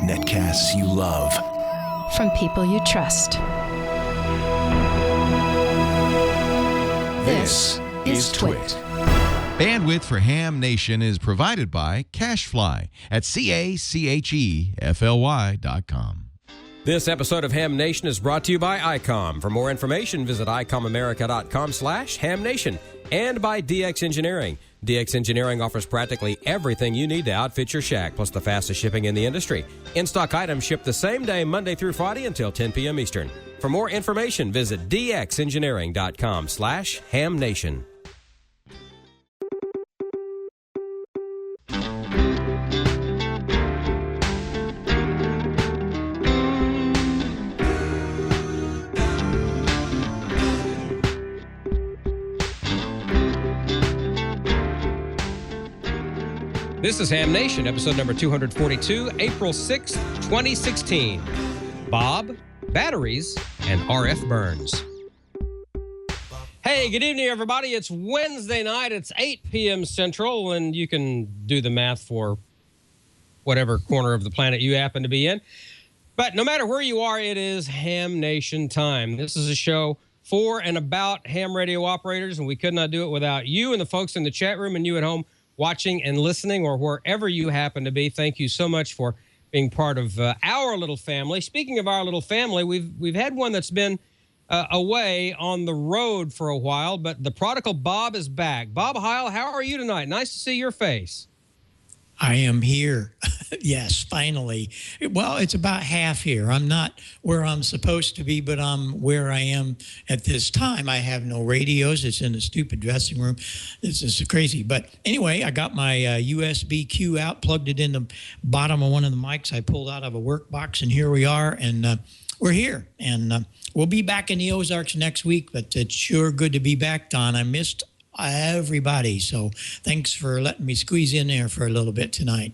Netcasts you love. From people you trust. This is Twit. Bandwidth for Ham Nation is provided by CashFly at CACHEFLY.com. This episode of Ham Nation is brought to you by ICOM. For more information, visit ICOMAmerica.com/HamNation and by DX Engineering. DX Engineering offers practically everything you need to outfit your shack, plus the fastest shipping in the industry. In-stock items ship the same day, Monday through Friday until 10 p.m. Eastern. For more information, visit DXEngineering.com/HamNation. This is Ham Nation, episode number 242, April 6th, 2016. Bob, batteries, and RF burns. Hey, good evening, everybody. It's Wednesday night. It's 8 p.m. Central, and you can do the math for whatever corner of the planet you happen to be in. But no matter where you are, it is Ham Nation time. This is a show for and about ham radio operators, and we could not do it without you and the folks in the chat room and you at home watching and listening, or wherever you happen to be. Thank you so much for being part of our little family. Speaking of our little family, we've had one that's been away on the road for a while, but the prodigal Bob is back. Bob Heil, how are you tonight? Nice to see your face. I am here. Yes, finally. Well, it's about half here. I'm not where I'm supposed to be, but I'm where I am at this time. I have no radios. It's in the stupid dressing room. This is crazy. But anyway, I got my USB Q out, plugged it in the bottom of one of the mics I pulled out of a work box, and here we are. And we're here. And we'll be back in the Ozarks next week, but it's sure good to be back, Don. I missed everybody. So thanks for letting me squeeze in there for a little bit tonight.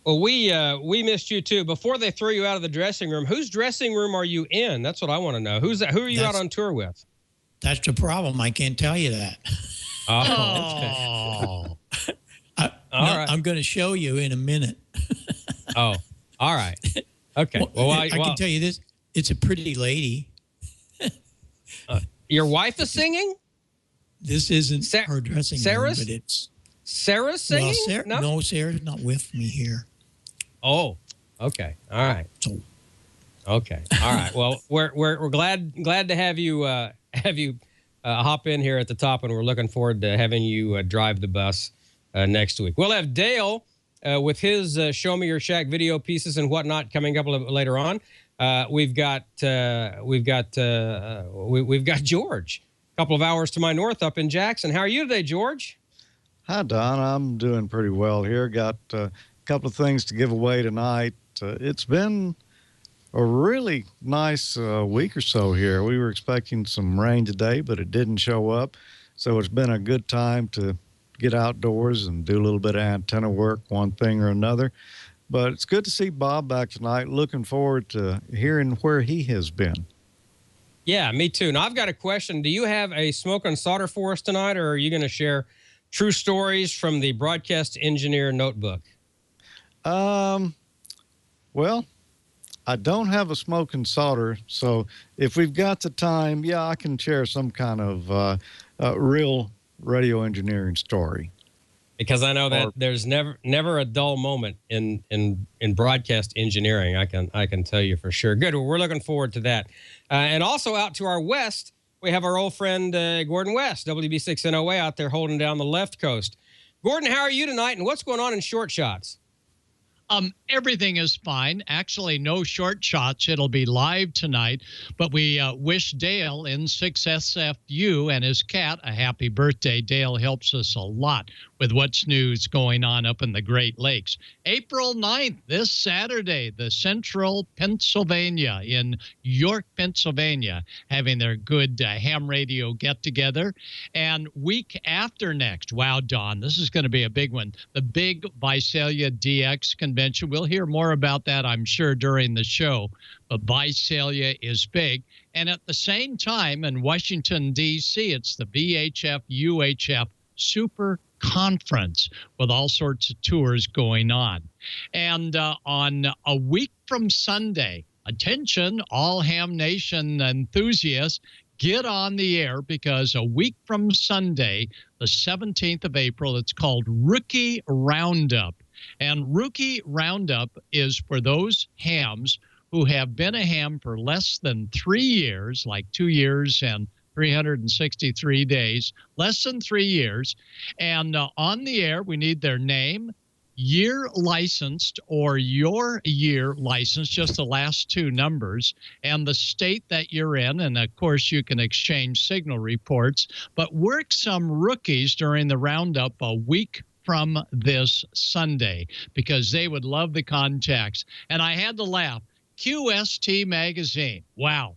Well, we missed you too. Before they throw you out of the dressing room, whose dressing room are you in? That's what I want to know. Who are you out on tour with? That's the problem. I can't tell you that. Oh. I'm going to show you in a minute. Oh, all right. Okay. Well, I can tell you this. It's a pretty lady. Your wife is singing? This isn't her dressing room, but it's Sarah's singing? Well, no, Sarah's not with me here. Oh, okay, all right. Okay, all right. Well, we're glad to have you hop in here at the top, and we're looking forward to having you drive the bus next week. We'll have Dale with his Show Me Your Shack video pieces and whatnot coming up a little bit later on. We've got George. Couple of hours to my north up in Jackson. How are you today, George? Hi, Don. I'm doing pretty well here. Got a couple of things to give away tonight. It's been a really nice week or so here. We were expecting some rain today, but it didn't show up. So it's been a good time to get outdoors and do a little bit of antenna work, one thing or another. But it's good to see Bob back tonight. Looking forward to hearing where he has been. Yeah, me too. Now, I've got a question. Do you have a smoke and solder for us tonight, or are you going to share true stories from the Broadcast Engineer Notebook? Well, I don't have a smoke and solder, so if we've got the time, yeah, I can share some kind of real radio engineering story. Because I know that there's never a dull moment in broadcast engineering. I can tell you for sure. Good. Well, we're looking forward to that. And also out to our west, we have our old friend Gordon West, WB6NOA, out there holding down the left coast. Gordon, how are you tonight, and what's going on in Short Shots? Everything is fine. Actually, no short shots. It'll be live tonight. But we wish Dale in 6SFU and his cat a happy birthday. Dale helps us a lot with what's news going on up in the Great Lakes. April 9th, this Saturday, the Central Pennsylvania in York, Pennsylvania, having their good ham radio get-together. And week after next, wow, Don, this is going to be a big one, the big Visalia DX convention. We'll hear more about that, I'm sure, during the show. But Visalia is big. And at the same time, in Washington, D.C., it's the VHF-UHF Super conference with all sorts of tours going on. And on a week from Sunday, attention, all Ham Nation enthusiasts, get on the air, because a week from Sunday, the 17th of April, it's called Rookie Roundup. And Rookie Roundup is for those hams who have been a ham for less than 3 years, like 2 years and 363 days, less than 3 years. And on the air, we need their name, year licensed or your year licensed, just the last two numbers, and the state that you're in. And of course, you can exchange signal reports, but work some rookies during the roundup a week from this Sunday, because they would love the contacts. And I had to laugh. QST Magazine. Wow.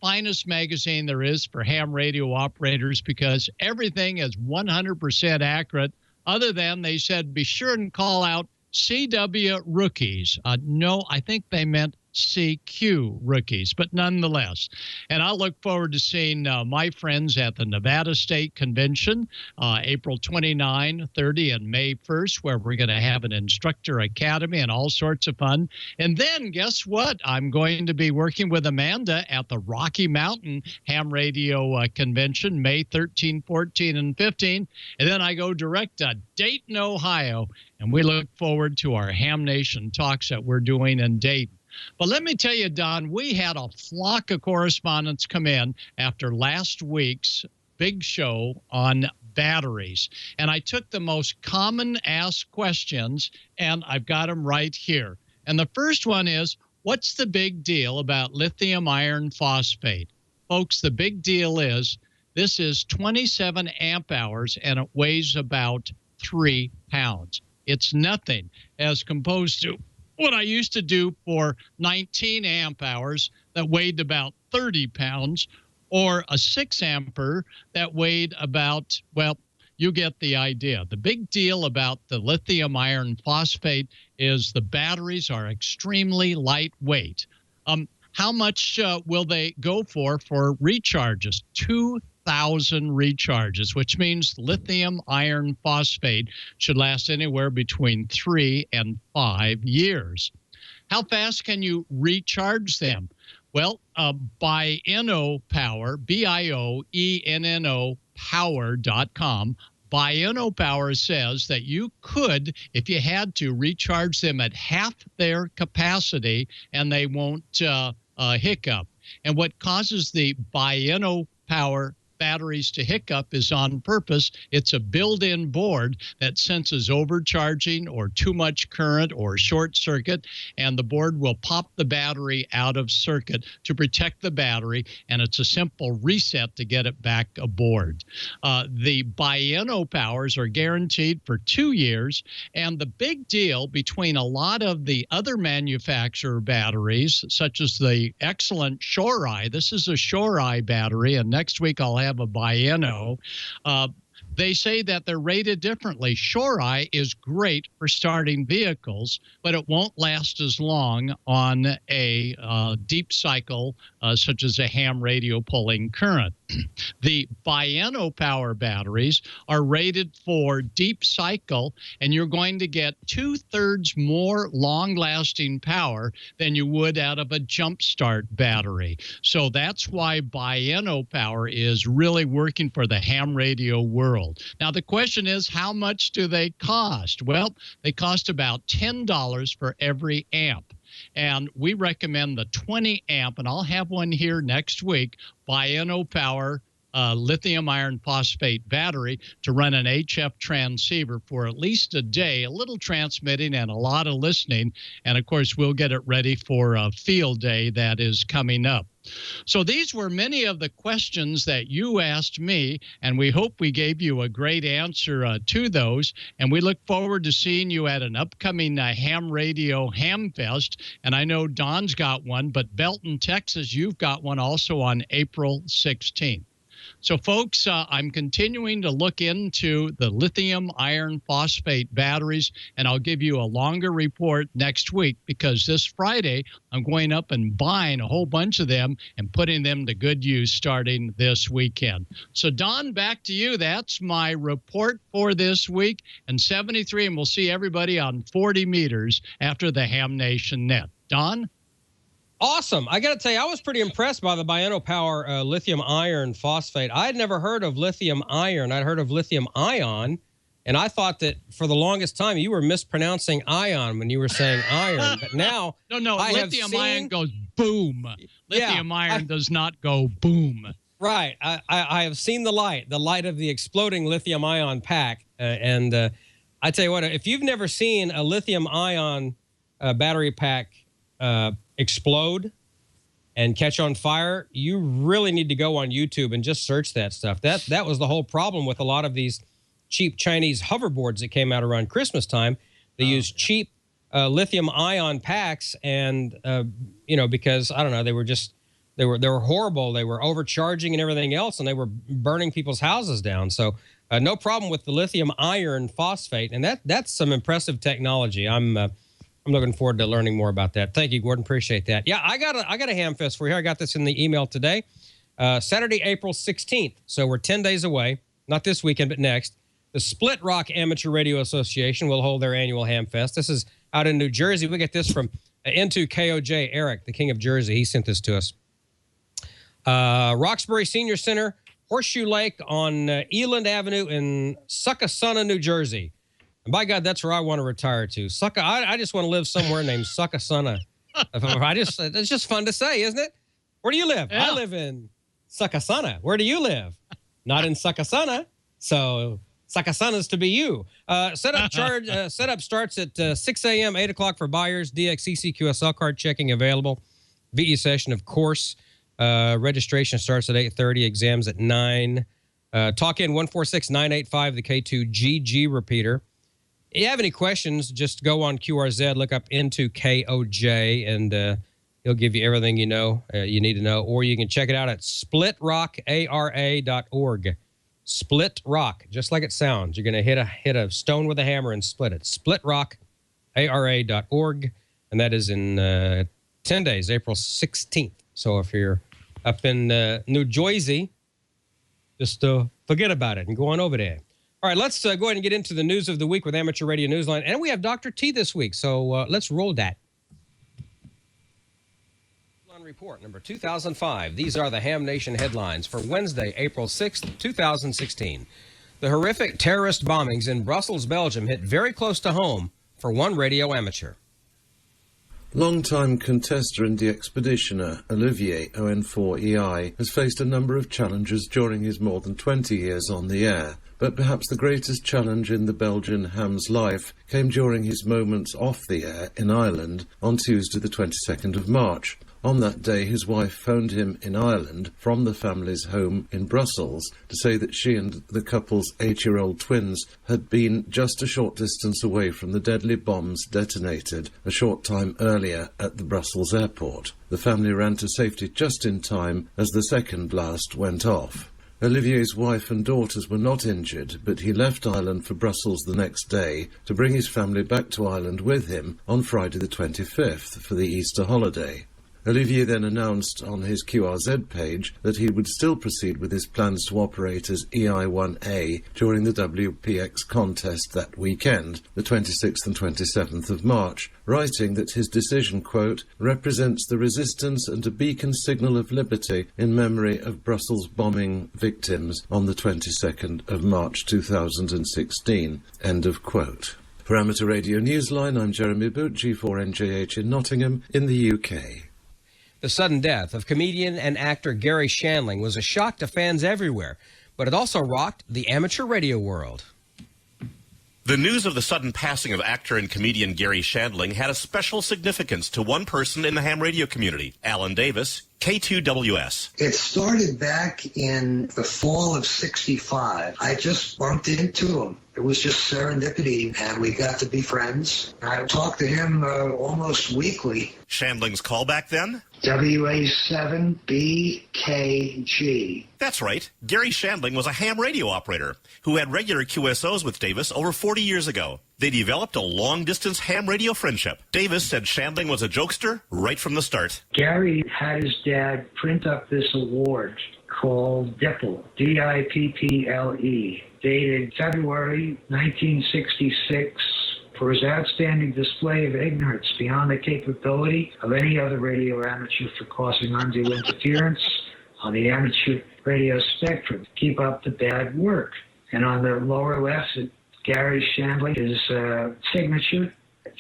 Finest magazine there is for ham radio operators, because everything is 100% accurate, other than they said be sure and call out CW rookies. No, I think they meant CQ rookies, but nonetheless. And I look forward to seeing my friends at the Nevada State Convention, April 29, 30, and May 1st, where we're going to have an instructor academy and all sorts of fun. And then guess what? I'm going to be working with Amanda at the Rocky Mountain Ham Radio Convention, May 13, 14, and 15. And then I go direct to Dayton, Ohio, and we look forward to our Ham Nation talks that we're doing in Dayton. But let me tell you, Don, we had a flock of correspondents come in after last week's big show on batteries. And I took the most common asked questions, and I've got them right here. And the first one is, what's the big deal about lithium iron phosphate? Folks, the big deal is this is 27 amp hours, and it weighs about 3 pounds. It's nothing as composed to what I used to do for 19 amp hours that weighed about 30 pounds, or a 6 ampere that weighed about, well, you get the idea. The big deal about the lithium iron phosphate is the batteries are extremely lightweight. How much will they go for recharges? 2,000 recharges, which means lithium iron phosphate should last anywhere between 3 and 5 years. How fast can you recharge them? Well, Bioenno Power, BIOENNO Power.com. Bioenno Power says that you could, if you had to, recharge them at half their capacity, and they won't hiccup. And what causes the Bioenno Power batteries to hiccup is on purpose. It's a built-in board that senses overcharging or too much current or short circuit, and the board will pop the battery out of circuit to protect the battery, and it's a simple reset to get it back aboard. The Bioenno Powers are guaranteed for 2 years, and the big deal between a lot of the other manufacturer batteries, such as the excellent Shorai, this is a Shorai battery, and next week I'll have a Bioenno. They say that they're rated differently. Shorai is great for starting vehicles, but it won't last as long on a deep cycle, such as a ham radio pulling current. The Bioenno Power batteries are rated for deep cycle, and you're going to get 2/3 more long-lasting power than you would out of a jump start battery. So that's why Bioenno Power is really working for the ham radio world. Now, the question is, how much do they cost? Well, they cost about $10 for every amp. And we recommend the 20 amp, and I'll have one here next week, Bioenno Power lithium iron phosphate battery to run an HF transceiver for at least a day, a little transmitting and a lot of listening. And of course, we'll get it ready for a field day that is coming up. So these were many of the questions that you asked me, and we hope we gave you a great answer to those. And we look forward to seeing you at an upcoming Ham Radio Ham Fest. And I know Don's got one, but Belton, Texas, you've got one also on April 16th. So, folks, I'm continuing to look into the lithium iron phosphate batteries, and I'll give you a longer report next week because this Friday I'm going up and buying a whole bunch of them and putting them to good use starting this weekend. So, Don, back to you. That's my report for this week. And 73, and we'll see everybody on 40 meters after the Ham Nation net. Don? Awesome. I got to tell you, I was pretty impressed by the Biono Power lithium iron phosphate. I had never heard of lithium iron. I'd heard of lithium ion, and I thought that for the longest time you were mispronouncing ion when you were saying iron. But now, No, I lithium have seen, ion goes boom. Lithium iron does not go boom. Right. I have seen the light of the exploding lithium ion pack. And I tell you what, if you've never seen a lithium ion battery pack explode and catch on fire, you really need to go on YouTube and just search that stuff. That was the whole problem with a lot of these cheap Chinese hoverboards that came out around Christmas time. They used cheap lithium ion packs, and because I don't know, they were horrible. They were overcharging and everything else, and they were burning people's houses down. So no problem with the lithium iron phosphate, and that's some impressive technology. I'm looking forward to learning more about that. Thank you, Gordon. Appreciate that. Yeah, I got a ham fest for you. I got this in the email today. Saturday, April 16th. So we're 10 days away. Not this weekend, but next. The Split Rock Amateur Radio Association will hold their annual ham fest. This is out in New Jersey. We get this from N2KOJ, Eric, the king of Jersey. He sent this to us. Roxbury Senior Center, Horseshoe Lake on Eland Avenue in Succasunna, New Jersey. And by God, that's where I want to retire to. I just want to live somewhere named Succasunna. It's just fun to say, isn't it? Where do you live? Yeah. I live in Succasunna. Where do you live? Not in Succasunna. So Succassunna's to be you. Setup starts at 6 a.m., 8 o'clock for buyers. DXCC QSL card checking available. VE session, of course. Registration starts at 8:30. Exams at 9. Talk in 146-985, the K2GG repeater. If you have any questions, just go on QRZ, look up N2KOJ, and he'll give you everything you need to know. Or you can check it out at splitrockara.org. Split Rock, just like it sounds. You're going to hit a stone with a hammer and split it. splitrockara.org, and that is in 10 days, April 16th. So if you're up in New Jersey, just forget about it and go on over there. All right, let's go ahead and get into the news of the week with Amateur Radio Newsline. And we have Dr. T this week, so let's roll that. Report number 2005. These are the Ham Nation headlines for Wednesday, April 6th, 2016. The horrific terrorist bombings in Brussels, Belgium hit very close to home for one radio amateur. Long-time contester and expeditioner Olivier ON4EI has faced a number of challenges during his more than 20 years on the air, but perhaps the greatest challenge in the Belgian ham's life came during his moments off the air in Ireland on Tuesday the 22nd of March. On that day, his wife phoned him in Ireland from the family's home in Brussels to say that she and the couple's 8-year-old twins had been just a short distance away from the deadly bombs detonated a short time earlier at the Brussels airport. The family ran to safety just in time as the second blast went off. Olivier's wife and daughters were not injured, but he left Ireland for Brussels the next day to bring his family back to Ireland with him on Friday the 25th for the Easter holiday. Olivier then announced on his QRZ page that he would still proceed with his plans to operate as EI1A during the WPX contest that weekend, the 26th and 27th of March, writing that his decision, quote, represents the resistance and a beacon signal of liberty in memory of Brussels bombing victims on the 22nd of March 2016, end of quote. For Amateur Radio Newsline, I'm Jeremy Boot, G4NJH in Nottingham, in the UK. The sudden death of comedian and actor Gary Shandling was a shock to fans everywhere, but it also rocked the amateur radio world. The news of the sudden passing of actor and comedian Gary Shandling had a special significance to one person in the ham radio community, Alan Davis, K2WS. It started back in the fall of '65. I just bumped into him. It was just serendipity, and we got to be friends. I talked to him almost weekly. Shandling's callback then? WA7BKG. That's right. Gary Shandling was a ham radio operator who had regular QSOs with Davis over 40 years ago. They developed a long-distance ham radio friendship. Davis said Shandling was a jokester right from the start. Gary had his dad print up this award called DIPPLE, D-I-P-P-L-E, dated February 1966, for his outstanding display of ignorance beyond the capability of any other radio amateur for causing undue interference on the amateur radio spectrum. Keep up the bad work. And on the lower left, Gary Shandling, his signature,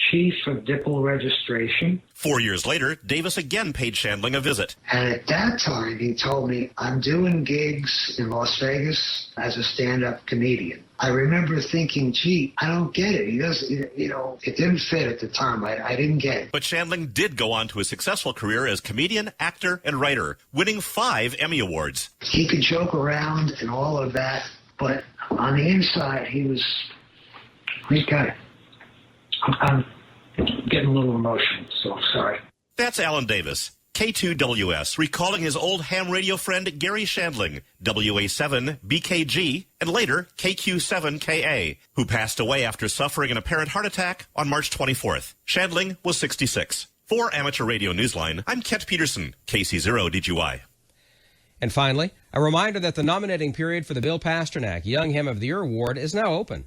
Chief of DIPPLE Registration. 4 years later, Davis again paid Shandling a visit. And at that time, he told me, I'm doing gigs in Las Vegas as a stand-up comedian. I remember thinking, gee, I don't get it. He doesn't, it didn't fit at the time. I didn't get it. But Shandling did go on to a successful career as comedian, actor, and writer, winning 5 Emmy Awards. He could joke around and all of that, but on the inside, he's got it. I'm getting a little emotional, so I'm sorry. That's Alden Davis, K2WS, recalling his old ham radio friend Gary Shandling, WA7BKG, and later KQ7KA, who passed away after suffering an apparent heart attack on March 24th. Shandling was 66. For Amateur Radio Newsline, I'm Kent Peterson, KC0DGY. And finally, a reminder that the nominating period for the Bill Pasternak Young Ham of the Year Award is now open.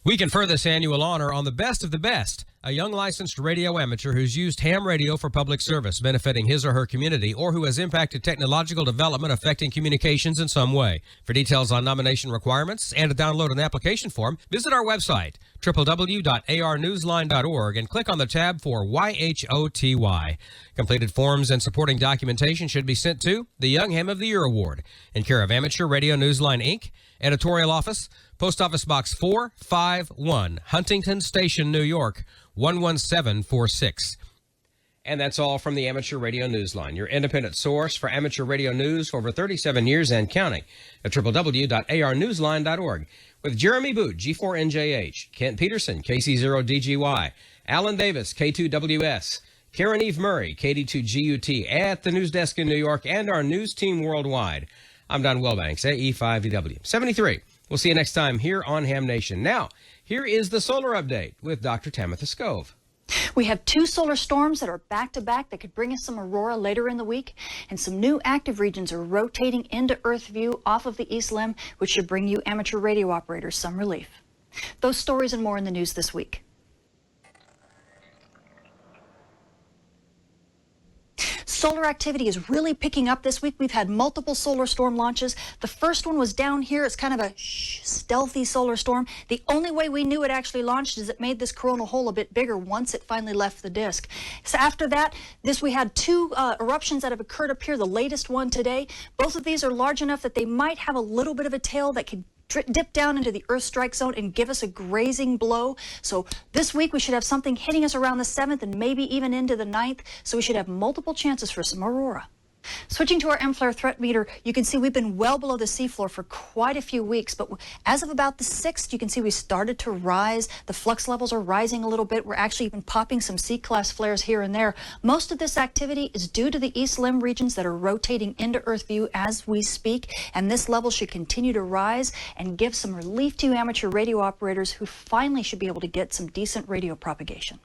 We confer this annual honor on the best of the best, a young licensed radio amateur who's used ham radio for public service, benefiting his or her community, or who has impacted technological development affecting communications in some way. For details on nomination requirements and to download an application form, visit our website, www.arnewsline.org, and click on the tab for YHOTY. Completed forms and supporting documentation should be sent to the Young Ham of the Year Award, in care of Amateur Radio Newsline, Inc., Editorial Office, Post Office Box 451, Huntington Station, New York, 11746. And that's all from the Amateur Radio Newsline, your independent source for amateur radio news for over 37 years and counting, at www.arnewsline.org. With Jeremy Boot, G4NJH, Kent Peterson, KC0DGY, Alden Davis, K2WS, Karen Eve Murray, KD2GUT, at the news desk in New York, and our news team worldwide. I'm Don Wilbanks, AE5DW 73. We'll see you next time here on Ham Nation. Now, here is the solar update with Dr. Tamitha Skov. We have 2 solar storms that are back-to-back that could bring us some aurora later in the week, and some new active regions are rotating into Earth view off of the east limb, which should bring you amateur radio operators some relief. Those stories and more in the news this week. Solar activity is really picking up this week. We've had multiple solar storm launches. The first one was down here. It's kind of a stealthy solar storm. The only way we knew it actually launched is it made this coronal hole a bit bigger once it finally left the disk. So after that, we had 2 eruptions that have occurred up here, the latest one today. Both of these are large enough that they might have a little bit of a tail that could dip down into the Earth strike zone and give us a grazing blow. So this week we should have something hitting us around the 7th and maybe even into the 9th. So we should have multiple chances for some aurora. Switching to our M-flare threat meter, you can see we've been well below the seafloor for quite a few weeks, but as of about the 6th, you can see we started to rise. The flux levels are rising a little bit. We're actually even popping some C-class flares here and there. Most of this activity is due to the east limb regions that are rotating into Earth view as we speak, and this level should continue to rise and give some relief to amateur radio operators who finally should be able to get some decent radio propagation.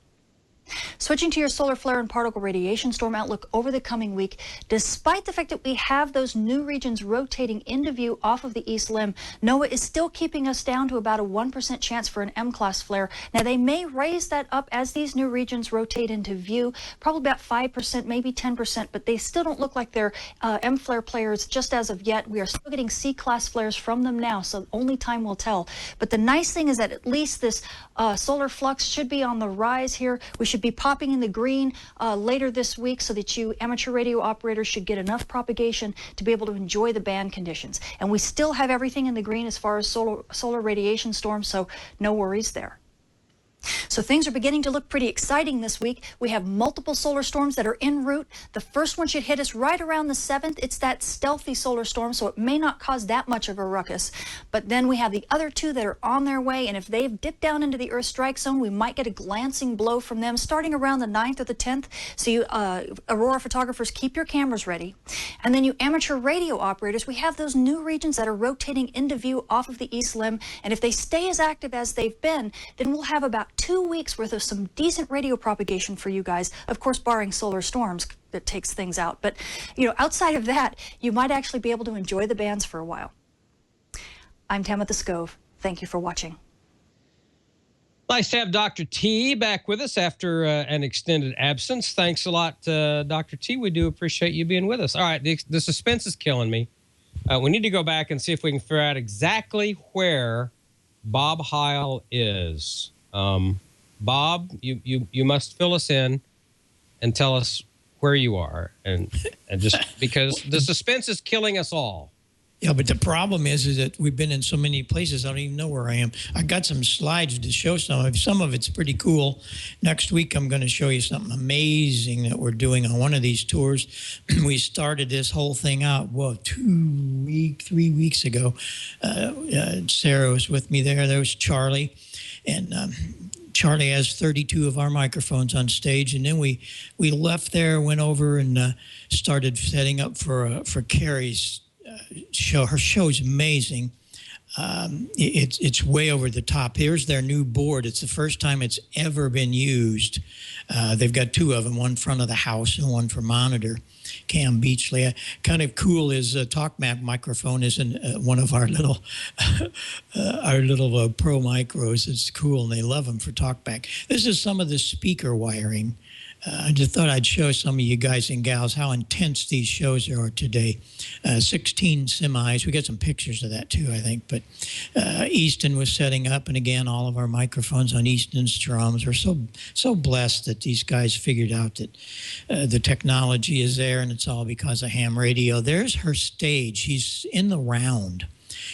Switching to your solar flare and particle radiation storm outlook over the coming week, despite the fact that we have those new regions rotating into view off of the east limb, NOAA is still keeping us down to about a 1% chance for an M-class flare. Now, they may raise that up as these new regions rotate into view, probably about 5%, maybe 10%, but they still don't look like they're M-flare players just as of yet. We are still getting C-class flares from them now, so only time will tell. But the nice thing is that at least this solar flux should be on the rise here. We should be popping in the green later this week so that you amateur radio operators should get enough propagation to be able to enjoy the band conditions. And we still have everything in the green as far as solar radiation storms, so no worries there. So things are beginning to look pretty exciting this week. We have multiple solar storms that are en route. The first one should hit us right around the 7th. It's that stealthy solar storm, so it may not cause that much of a ruckus. But then we have the other two that are on their way, and if they've dipped down into the Earth strike zone, we might get a glancing blow from them starting around the 9th or the 10th. So you aurora photographers, keep your cameras ready. And then you amateur radio operators, we have those new regions that are rotating into view off of the east limb, and if they stay as active as they've been, then we'll have about 2 weeks worth of some decent radio propagation for you guys, of course barring solar storms that takes things out. But outside of that, you might actually be able to enjoy the bands for a while. I'm Tamitha Scove. Thank you for watching. Nice to have Dr. T back with us after an extended absence. Thanks a lot, Dr. T. We do appreciate you being with us. All right, the suspense is killing me. We need to go back and see if we can figure out exactly where Bob Heil is. Bob, you must fill us in and tell us where you are, and just because the suspense is killing us all. Yeah, but the problem is that we've been in so many places, I don't even know where I am. I got some slides to show some of it's pretty cool. Next week, I'm going to show you something amazing that we're doing on one of these tours. We started this whole thing out, 3 weeks ago. Sarah was with me there. There was Charlie, and Charlie has 32 of our microphones on stage, and then we left there, went over and started setting up for Carrie's show. Her show's amazing. It's way over the top. Here's their new board. It's the first time it's ever been used. They've got 2 of them, one front of the house and one for monitor. Cam Beachley. Kind of cool is TalkMap microphone is in one of our little Pro Micros. It's cool, and they love them for TalkBack. This is some of the speaker wiring. I just thought I'd show some of you guys and gals how intense these shows are today. 16 semis. We got some pictures of that too, I think. But Easton was setting up, and again, all of our microphones on Easton's drums. We're so blessed that these guys figured out that the technology is there, and it's all because of ham radio. There's her stage. She's in the round.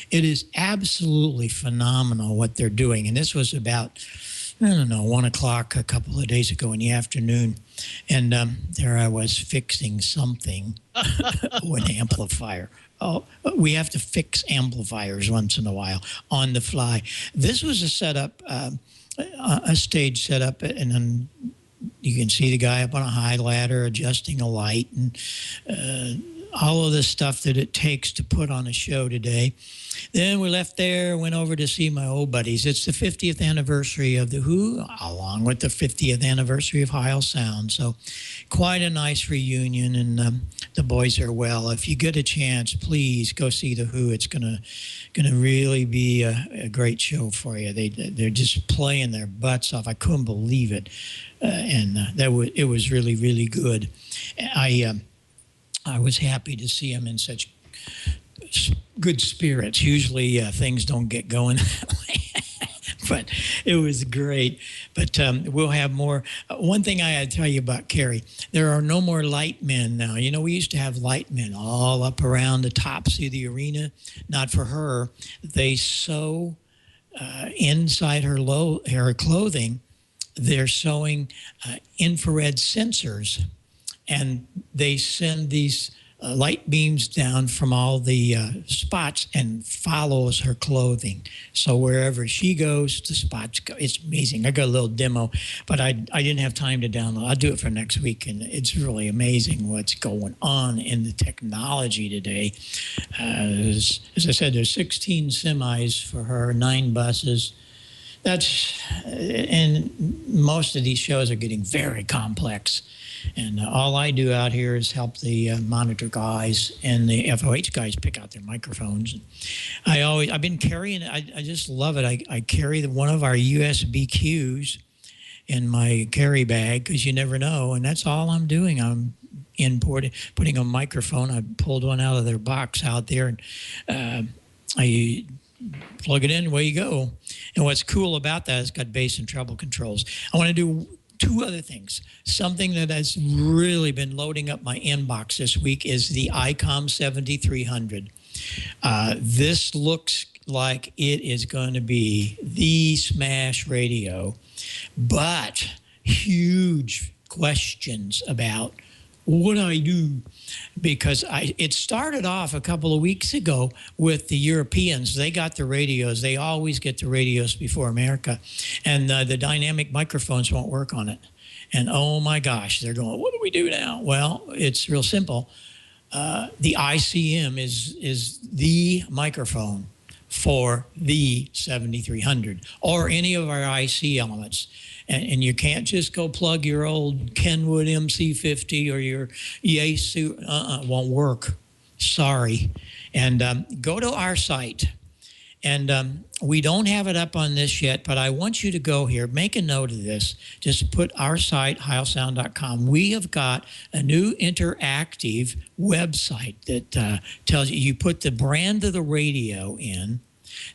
It is absolutely phenomenal what they're doing, and this was about 1 o'clock a couple of days ago in the afternoon. And there I was fixing something, an amplifier. Oh, we have to fix amplifiers once in a while on the fly. This was a setup, a stage setup, and then you can see the guy up on a high ladder adjusting a light and all of the stuff that it takes to put on a show today. Then we left there, went over to see my old buddies. It's the 50th anniversary of The Who, along with the 50th anniversary of Heil Sound. So quite a nice reunion, and the boys are well. If you get a chance, please go see The Who. It's gonna really be a great show for you. They're just playing their butts off. I couldn't believe it, and it was really, really good. I was happy to see him in such good spirits. Usually things don't get going that way, but it was great. But we'll have more. One thing I had to tell you about Carrie, there are no more light men now. We used to have light men all up around the tops of the arena. Not for her. They sew inside her clothing. They're sewing infrared sensors. And they send these light beams down from all the spots and follows her clothing. So wherever she goes, the spots go. It's amazing. I got a little demo, but I didn't have time to download. I'll do it for next week, and it's really amazing what's going on in the technology today. As I said, there's 16 semis for her, 9 buses. And most of these shows are getting very complex. And all I do out here is help the monitor guys and the FOH guys pick out their microphones. I've been carrying it. I just love it. I carry one of our USB Qs in my carry bag because you never know. And that's all I'm doing. I'm putting a microphone. I pulled one out of their box out there, and I plug it in, away you go. And what's cool about that is it's got bass and treble controls. I want to do 2 other things. Something that has really been loading up my inbox this week is the ICOM 7300. This looks like it is going to be the smash radio. but huge questions about what do I do? Because it started off a couple of weeks ago with the Europeans. They got the radios. They always get the radios before America. And the dynamic microphones won't work on it. And oh my gosh, they're going, what do we do now? Well, it's real simple. The ICM is the microphone for the 7300 or any of our IC elements. And you can't just go plug your old Kenwood MC50 or your Yaesu. Won't work. Sorry. And go to our site. And we don't have it up on this yet, but I want you to go here. Make a note of this. Just put our site, heilsound.com. We have got a new interactive website that tells you put the brand of the radio in.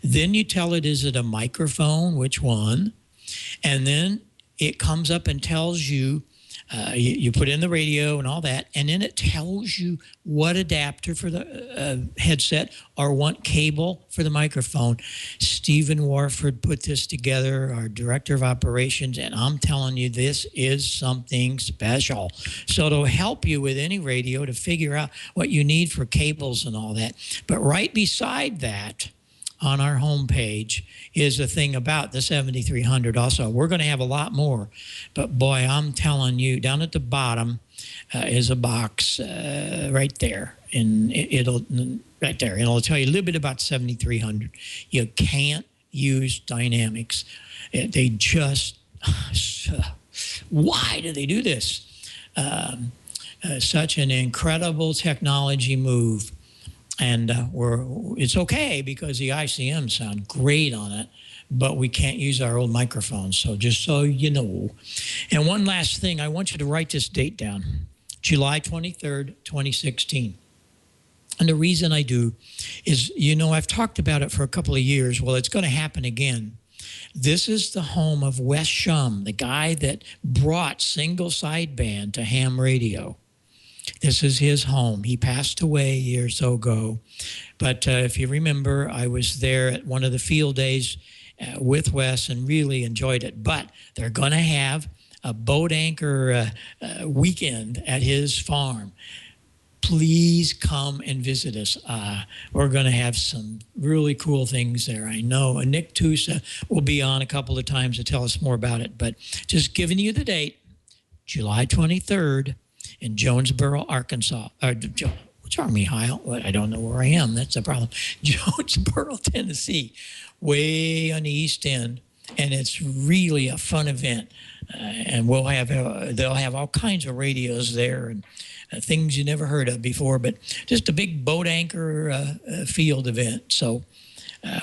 Then you tell it, is it a microphone? Which one? And then it comes up and tells you, you put in the radio and all that, and then it tells you what adapter for the headset or what cable for the microphone. Stephen Warford put this together, our director of operations, and I'm telling you, this is something special. So it'll help you with any radio to figure out what you need for cables and all that. But right beside that, on our homepage is a thing about the 7300 also. We're going to have a lot more. But boy, I'm telling you, down at the bottom is a box right there. And it'll tell you a little bit about 7300. You can't use dynamics. They just, why do they do this? Such an incredible technology move. And it's okay because the ICM sound great on it, but we can't use our old microphones. So just so you know. And one last thing, I want you to write this date down, July 23rd, 2016. And the reason I do is, I've talked about it for a couple of years. Well, it's going to happen again. This is the home of Wes Shum, the guy that brought single sideband to ham radio. This is his home. He passed away a year or so ago. But if you remember, I was there at one of the field days with Wes and really enjoyed it. But they're going to have a boat anchor weekend at his farm. Please come and visit us. We're going to have some really cool things there. I know Nick Tusa will be on a couple of times to tell us more about it. But just giving you the date, July 23rd. In Jonesboro, Arkansas. What's wrong with me, Heil? I don't know where I am. That's the problem. Jonesboro, Tennessee, way on the east end. And it's really a fun event. And they'll have all kinds of radios there and things you never heard of before. But just a big boat anchor field event. So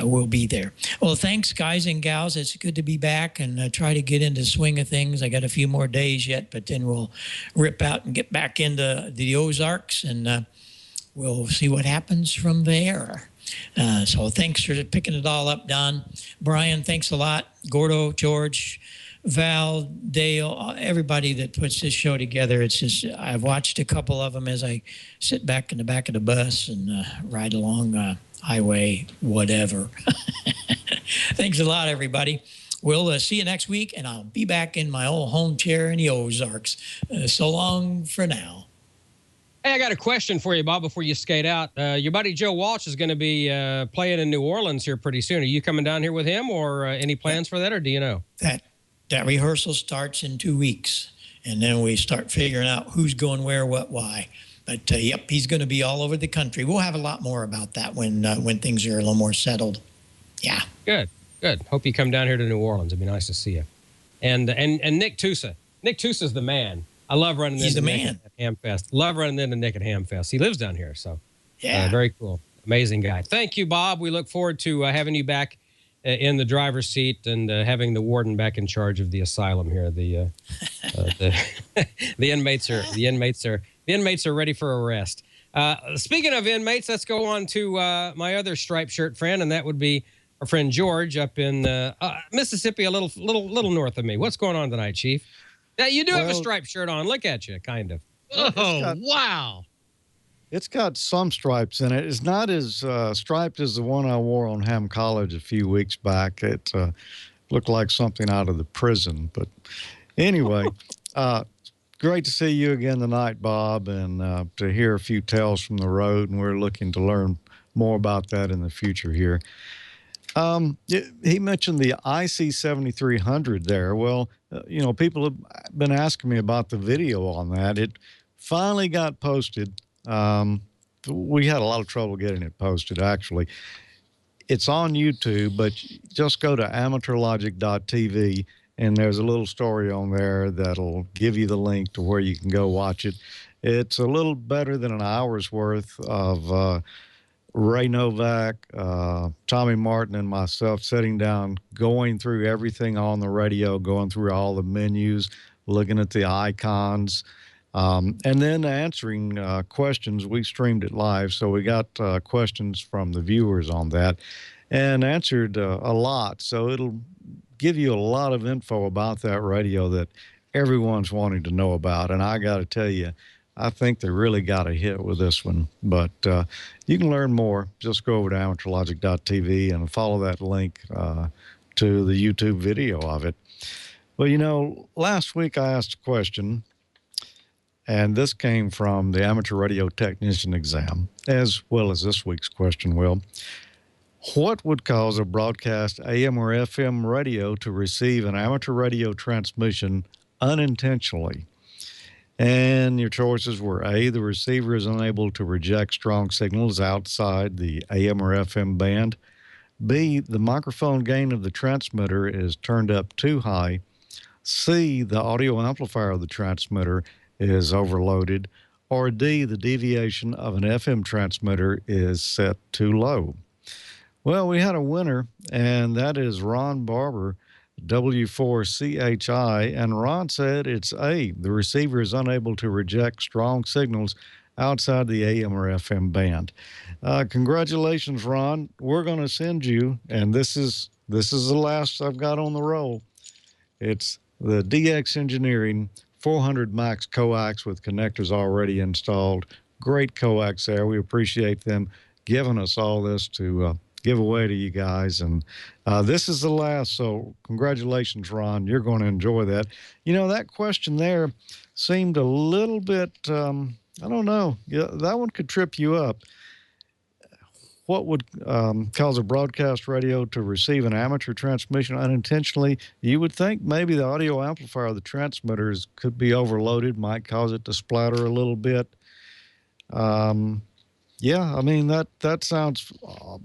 we'll be there. Well, thanks, guys and gals. It's good to be back and try to get into the swing of things. I got a few more days yet, but then we'll rip out and get back into the Ozarks, and we'll see what happens from there. So thanks for picking it all up, Don. Brian, thanks a lot. Gordo, George, Val, Dale, everybody that puts this show together. It's just, I've watched a couple of them as I sit back in the back of the bus and ride along highway, whatever. Thanks a lot, everybody. We'll see you next week, and I'll be back in my old home chair in the Ozarks. So long for now. Hey, I got a question for you, Bob, before you skate out. Your buddy Joe Walsh is going to be playing in New Orleans here pretty soon. Are you coming down here with him, or any plans for that, or do you know? That rehearsal starts in 2 weeks, and then we start figuring out who's going where, what, why. But, yep, he's going to be all over the country. We'll have a lot more about that when things are a little more settled. Yeah. Good. Hope you come down here to New Orleans. It'd be nice to see you. And Nick Tusa. Nick Tusa's the man. I love running into Nick at Hamfest. Love running into Nick at Hamfest. He lives down here, so yeah, very cool. Amazing guy. Thank you, Bob. We look forward to having you back in the driver's seat and having the warden back in charge of the asylum here. The inmates are ready for arrest. Speaking of inmates, let's go on to my other striped shirt friend, and that would be our friend George up in Mississippi, a little north of me. What's going on tonight, Chief? Now, you do have a striped shirt on. Look at you, kind of. Oh, wow. It's got some stripes in it. It's not as striped as the one I wore on Ham College a few weeks back. looked like something out of the prison. But anyway, great to see you again tonight, Bob, and to hear a few tales from the road, and we're looking to learn more about that in the future here. He mentioned the IC 7300 there. Well, people have been asking me about the video on that. It finally got posted. We had a lot of trouble getting it posted, actually. It's on YouTube, but just go to amateurlogic.tv, and there's a little story on there that'll give you the link to where you can go watch it. It's a little better than an hour's worth of Ray Novak, Tommy Martin, and myself sitting down, going through everything on the radio, going through all the menus, looking at the icons, and then answering questions. We streamed it live, so we got questions from the viewers on that and answered a lot. So it'll give you a lot of info about that radio that everyone's wanting to know about. And I got to tell you, I think they really got a hit with this one. But you can learn more. Just go over to amateurlogic.tv and follow that link to the YouTube video of it. Well, last week I asked a question, and this came from the amateur radio technician exam, as well as this week's question, Will. What would cause a broadcast AM or FM radio to receive an amateur radio transmission unintentionally? And your choices were A, the receiver is unable to reject strong signals outside the AM or FM band. B, the microphone gain of the transmitter is turned up too high. C, the audio amplifier of the transmitter is overloaded. Or D, the deviation of an FM transmitter is set too low. Well, we had a winner, and that is Ron Barber, W4CHI, and Ron said it's A, the receiver is unable to reject strong signals outside the AM or FM band. Congratulations, Ron. We're going to send you, and this is the last I've got on the roll. It's the DX Engineering 400 Max coax with connectors already installed. Great coax there. We appreciate them giving us all this to give away to you guys. And this is the last, so congratulations, Ron. You're going to enjoy that. That question there seemed a little bit, I don't know. Yeah, that one could trip you up. What would cause a broadcast radio to receive an amateur transmission unintentionally? You would think maybe the audio amplifier of the transmitters could be overloaded, might cause it to splatter a little bit. Yeah, I mean, that sounds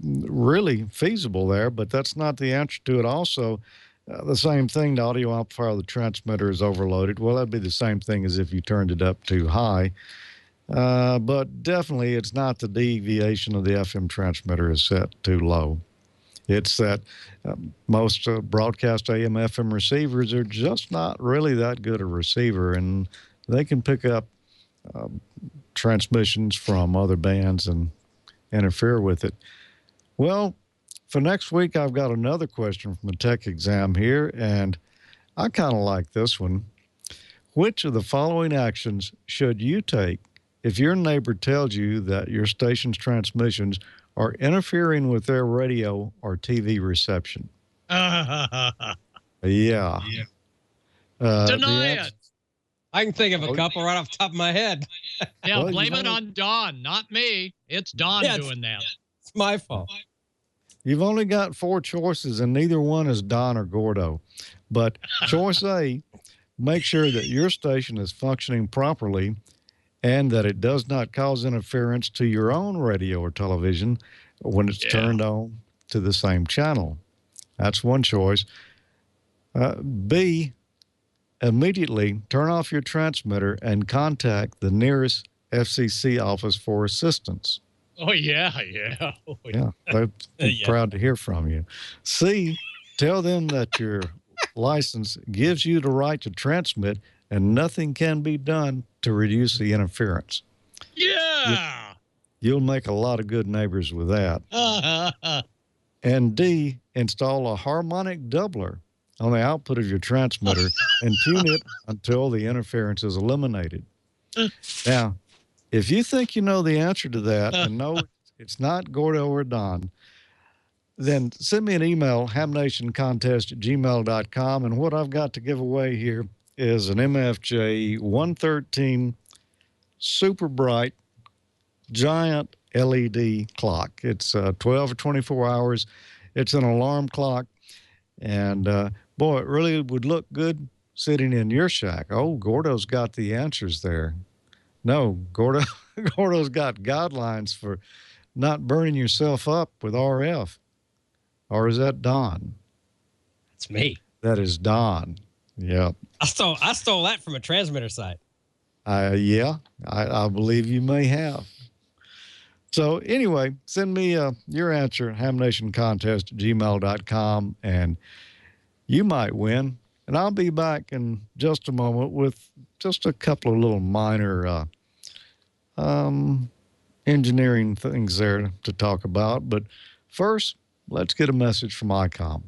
really feasible there, but that's not the answer to it. Also, the same thing, the audio amplifier of the transmitter is overloaded. Well, that'd be the same thing as if you turned it up too high. But definitely it's not the deviation of the FM transmitter is set too low. It's that most broadcast AM FM receivers are just not really that good a receiver, and they can pick up transmissions from other bands and interfere with it. Well, for next week, I've got another question from the tech exam here, and I kind of like this one. Which of the following actions should you take if your neighbor tells you that your station's transmissions are interfering with their radio or TV reception? Yeah. Deny it. I can think of a couple right off the top of my head. Yeah, well, blame it on Don, not me. It's Don doing that. It's my fault. You've only got 4 choices, and neither one is Don or Gordo. But choice A, make sure that your station is functioning properly and that it does not cause interference to your own radio or television when it's turned on to the same channel. That's one choice. B, immediately turn off your transmitter and contact the nearest FCC office for assistance. Oh, yeah. Oh, yeah, they're proud to hear from you. C, tell them that your license gives you the right to transmit and nothing can be done to reduce the interference. Yeah. You'll make a lot of good neighbors with that. And D, install a harmonic doubler on the output of your transmitter and tune it until the interference is eliminated. Now, if you think you know the answer to that and know it's not Gordo or Don, then send me an email, hamnationcontest@gmail.com. And what I've got to give away here is an MFJ 113 super bright giant LED clock. It's 12 or 24 hours. It's an alarm clock. And boy, it really would look good sitting in your shack. Oh, Gordo's got the answers there. No, Gordo's got guidelines for not burning yourself up with RF. Or is that Don? It's me. That is Don. Yep. I stole that from a transmitter site. Yeah, I believe you may have. So anyway, send me your answer at hamnationcontest@gmail.com, and you might win. And I'll be back in just a moment with just a couple of little minor engineering things there to talk about. But first, let's get a message from ICOM.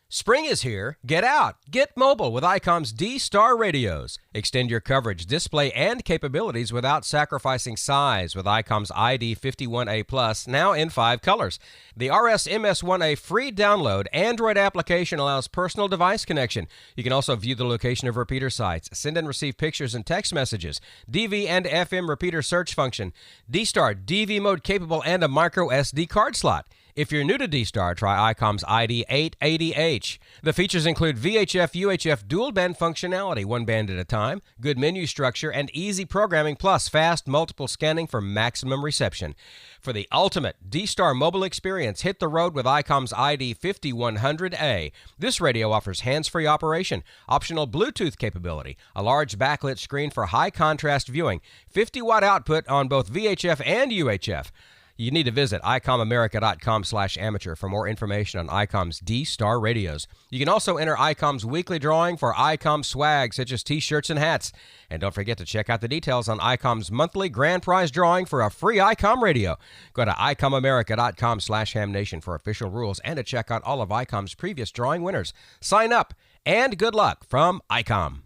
Spring is here. Get out. Get mobile with ICOM's D-Star radios. Extend your coverage, display, and capabilities without sacrificing size with ICOM's ID51A Plus, now in 5 colors. The RS-MS1A free download Android application allows personal device connection. You can also view the location of repeater sites, send and receive pictures and text messages, DV and FM repeater search function, D-Star DV mode capable, and a micro SD card slot. If you're new to D-Star, try ICOM's ID880H. The features include VHF-UHF dual-band functionality, 1 band at a time, good menu structure, and easy programming, plus fast multiple scanning for maximum reception. For the ultimate D-Star mobile experience, hit the road with ICOM's ID5100A. This radio offers hands-free operation, optional Bluetooth capability, a large backlit screen for high-contrast viewing, 50-watt output on both VHF and UHF. You need to visit ICOMAmerica.com/amateur for more information on ICOM's D-Star radios. You can also enter ICOM's weekly drawing for ICOM swag, such as t-shirts and hats. And don't forget to check out the details on ICOM's monthly grand prize drawing for a free ICOM radio. Go to ICOMAmerica.com/hamnation for official rules and to check out all of ICOM's previous drawing winners. Sign up, and good luck from ICOM.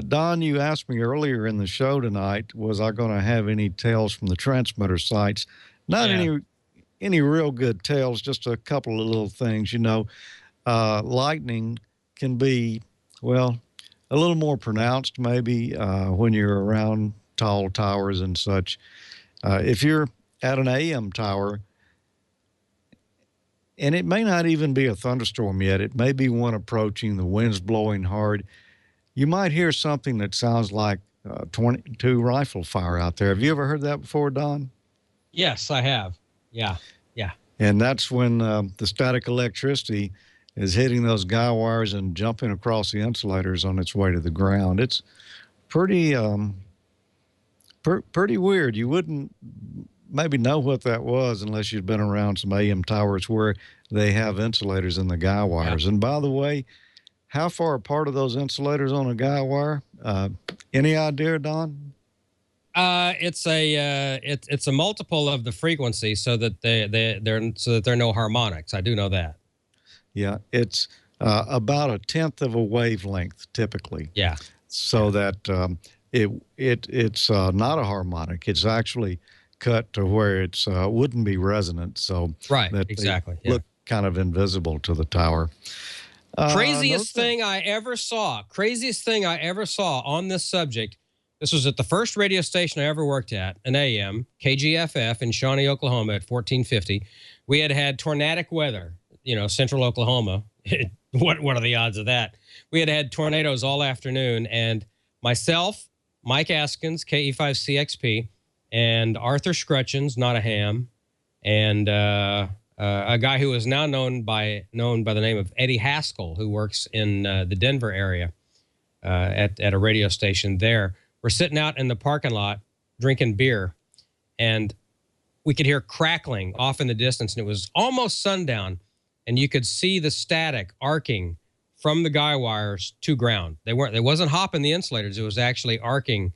Don, you asked me earlier in the show tonight, was I going to have any tales from the transmitter sites? Not any real good tales, just a couple of little things. You know, lightning can be, well, a little more pronounced maybe when you're around tall towers and such. If you're at an AM tower, and it may not even be a thunderstorm yet, it may be one approaching, the wind's blowing hard, you might hear something that sounds like 22 rifle fire out there. Have you ever heard that before, Don? Yes, I have. Yeah. And that's when the static electricity is hitting those guy wires and jumping across the insulators on its way to the ground. It's pretty pretty weird. You wouldn't maybe know what that was unless you'd been around some AM towers where they have insulators in the guy wires. Yeah. And by the way, how far apart are those insulators on a guy wire? Any idea, Don? It's a multiple of the frequency, so that there are no harmonics. I do know that. Yeah, it's about a tenth of a wavelength typically. Yeah. So that it's not a harmonic. It's actually cut to where it's wouldn't be resonant. So right, that exactly. They look kind of invisible to the tower. Craziest thing I ever saw on this subject. This was at the first radio station I ever worked at, an AM, KGFF in Shawnee, Oklahoma at 1450. We had tornadic weather, central Oklahoma. What are the odds of that? We had tornadoes all afternoon, and myself, Mike Askins, KE5CXP, and Arthur Scrutchins, not a ham, and a guy who is now known by the name of Eddie Haskell, who works in the Denver area at a radio station there. We're sitting out in the parking lot drinking beer, and we could hear crackling off in the distance, and it was almost sundown, and you could see the static arcing from the guy wires to ground. They wasn't hopping the insulators. It was actually arcing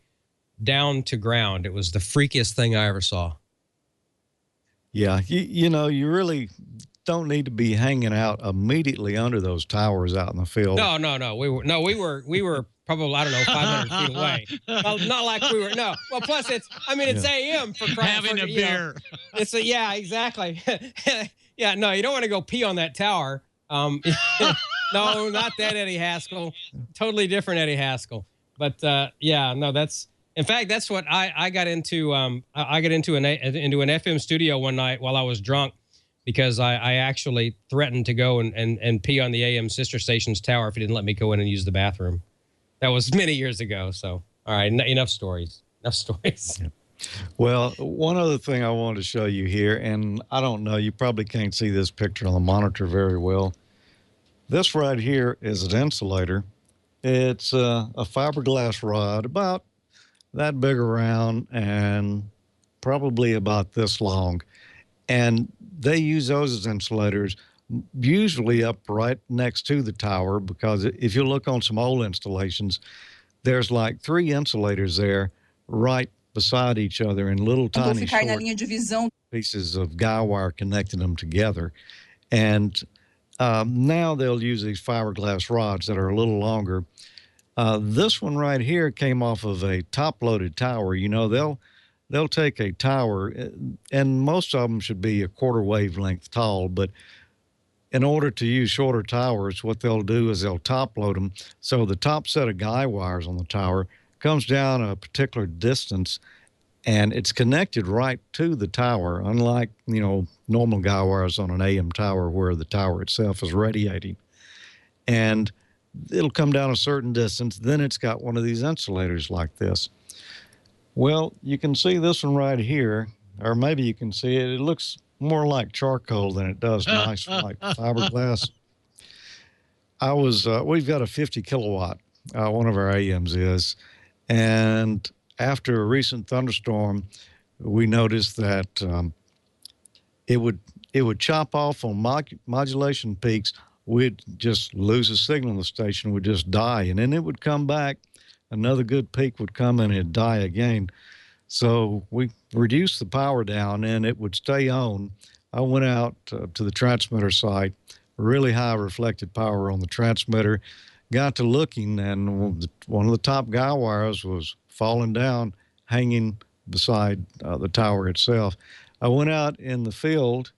down to ground. It was the freakiest thing I ever saw. Yeah, you really don't need to be hanging out immediately under those towers out in the field. No. We were probably, I don't know, 500 feet away. Well, not like we were. No. Well, plus it's AM for crying having a beer. Yeah, exactly. Yeah, no, you don't want to go pee on that tower. No, not that Eddie Haskell. Totally different Eddie Haskell. But yeah, no, in fact, that's what I got into. I got into an FM studio one night while I was drunk because I actually threatened to go and pee on the AM sister station's tower if he didn't let me go in and use the bathroom. That was many years ago. So, all right, enough stories. Enough stories. Yeah. Well, one other thing I wanted to show you here, and I don't know, you probably can't see this picture on the monitor very well. This right here is an insulator. It's a fiberglass rod about that big around and probably about this long. And they use those as insulators, usually up right next to the tower, because if you look on some old installations, there's like 3 insulators there right beside each other in little tiny short pieces of guy wire connecting them together. And now they'll use these fiberglass rods that are a little longer. This one right here came off of a top-loaded tower. You know, they'll take a tower, and most of them should be a quarter wavelength tall, but in order to use shorter towers, what they'll do is they'll top-load them. So the top set of guy wires on the tower comes down a particular distance, and it's connected right to the tower, unlike, you know, normal guy wires on an AM tower where the tower itself is radiating. And it'll come down a certain distance, then it's got one of these insulators like this. Well, you can see this one right here, or maybe you can see it. It looks more like charcoal than it does nice like fiberglass. We've got a 50 kilowatt, one of our AMs is, and after a recent thunderstorm, we noticed that it would chop off on modulation peaks. We'd just lose a signal. The station would just die, and then it would come back. Another good peak would come and it'd die again. So we reduced the power down, and it would stay on. I went out to the transmitter site, really high reflected power on the transmitter, got to looking, and one of the top guy wires was falling down, hanging beside the tower itself. I went out in the field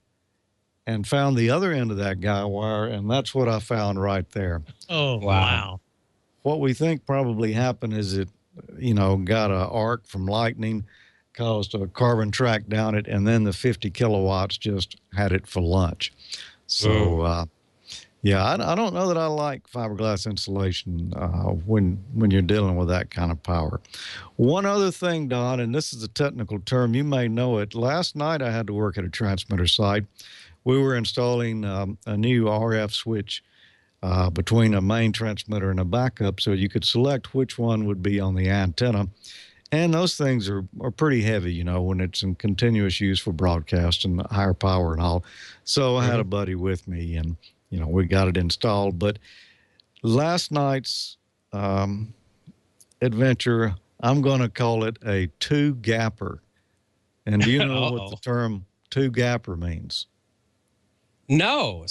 and found the other end of that guy wire, and that's what I found right there. Oh, wow. What we think probably happened is it, you know, got an arc from lightning, caused a carbon track down it, and then the 50 kilowatts just had it for lunch. So, yeah, I don't know that I like fiberglass insulation when you're dealing with that kind of power. One other thing, Don, and this is a technical term, you may know it. Last night I had to work at a transmitter site. We were installing a new RF switch between a main transmitter and a backup, so you could select which one would be on the antenna. And those things are pretty heavy, you know, when it's in continuous use for broadcast and higher power and all. So I had a buddy with me, and, you know, we got it installed. But last night's adventure, I'm going to call it a two-gapper. And do you know what the term two-gapper means? No.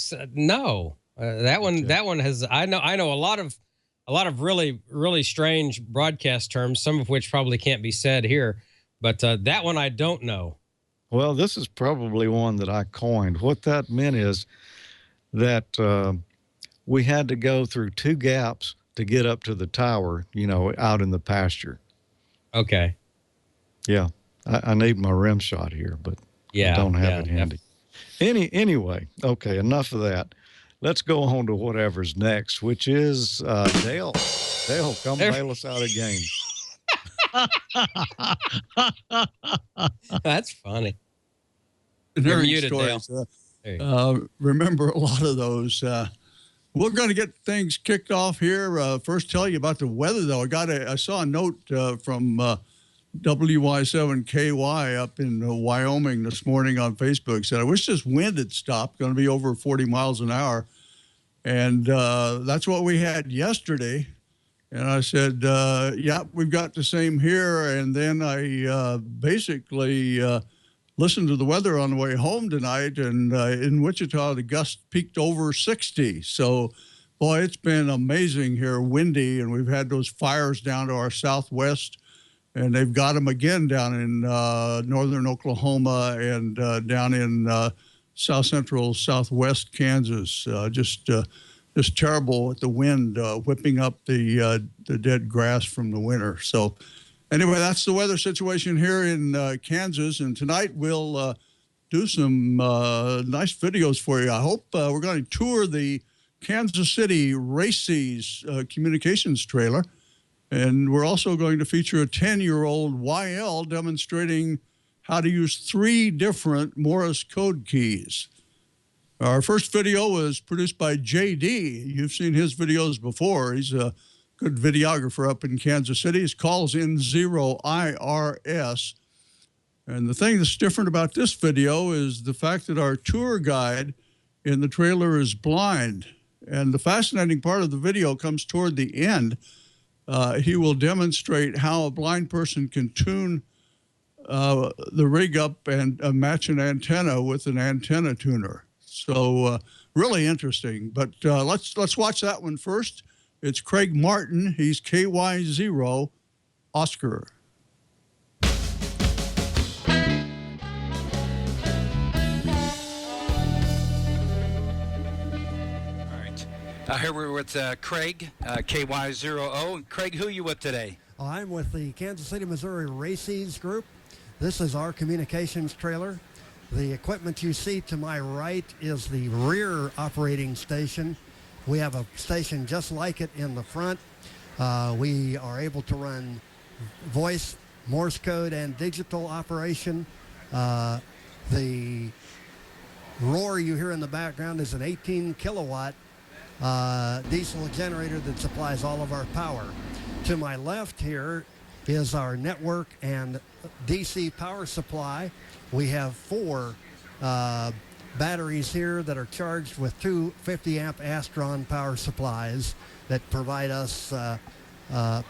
That one has, I know a lot of really, really strange broadcast terms, some of which probably can't be said here, but that one I don't know. Well, this is probably one that I coined. What that meant is that we had to go through 2 gaps to get up to the tower, you know, out in the pasture. Okay. Yeah. I need my rim shot here, but yeah, I don't have it handy. Anyway, okay, enough of that. Let's go on to whatever's next, which is Dale. Dale, come bail us out again. That's funny. You're muted, stories. Dale. Remember a lot of those. We're going to get things kicked off here. First, tell you about the weather, though. I saw a note from WY7KY up in Wyoming this morning on Facebook. Said, I wish this wind had stopped. Going to be over 40 miles an hour. And that's what we had yesterday. And I said, yeah, we've got the same here. And then I basically listened to the weather on the way home tonight. And in Wichita, the gust peaked over 60. So, boy, it's been amazing here, windy. And we've had those fires down to our southwest. And they've got them again down in northern Oklahoma and down in south central, southwest Kansas. Just terrible with the wind whipping up the dead grass from the winter. So anyway, that's the weather situation here in Kansas. And tonight we'll do some nice videos for you. I hope we're going to tour the Kansas City Races communications trailer. And we're also going to feature a 10-year-old YL demonstrating how to use 3 different Morse code keys. Our first video was produced by JD. You've seen his videos before. He's a good videographer up in Kansas City. He calls in 0IRS. And the thing that's different about this video is the fact that our tour guide in the trailer is blind. And the fascinating part of the video comes toward the end. He will demonstrate how a blind person can tune the rig up and match an antenna with an antenna tuner. So really interesting. But let's watch that one first. It's Craig Martin. He's KY0 Oscar. Here we're with Craig, KY0O. Craig, who are you with today? I'm with the Kansas City, Missouri Races Group. This is our communications trailer. The equipment you see to my right is the rear operating station. We have a station just like it in the front. We are able to run voice, Morse code, and digital operation. The roar you hear in the background is an 18 kilowatt diesel generator that supplies all of our power. To my left here is our network and DC power supply. We have 4 batteries here that are charged with 2 50-amp Astron power supplies that provide us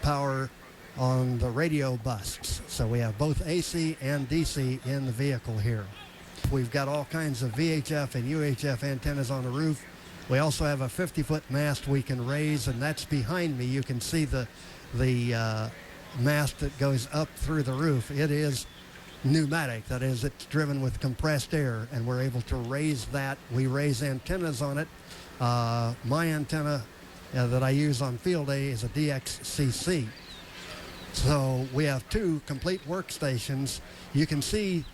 power on the radio buses. So we have both AC and DC in the vehicle here. We've got all kinds of VHF and UHF antennas on the roof. We also have a 50-foot mast we can raise, and that's behind me. You can see the mast that goes up through the roof. It is pneumatic. That is, it's driven with compressed air, and we're able to raise that. We raise antennas on it. My antenna that I use on field day is a DXCC. So we have 2 complete workstations. You can see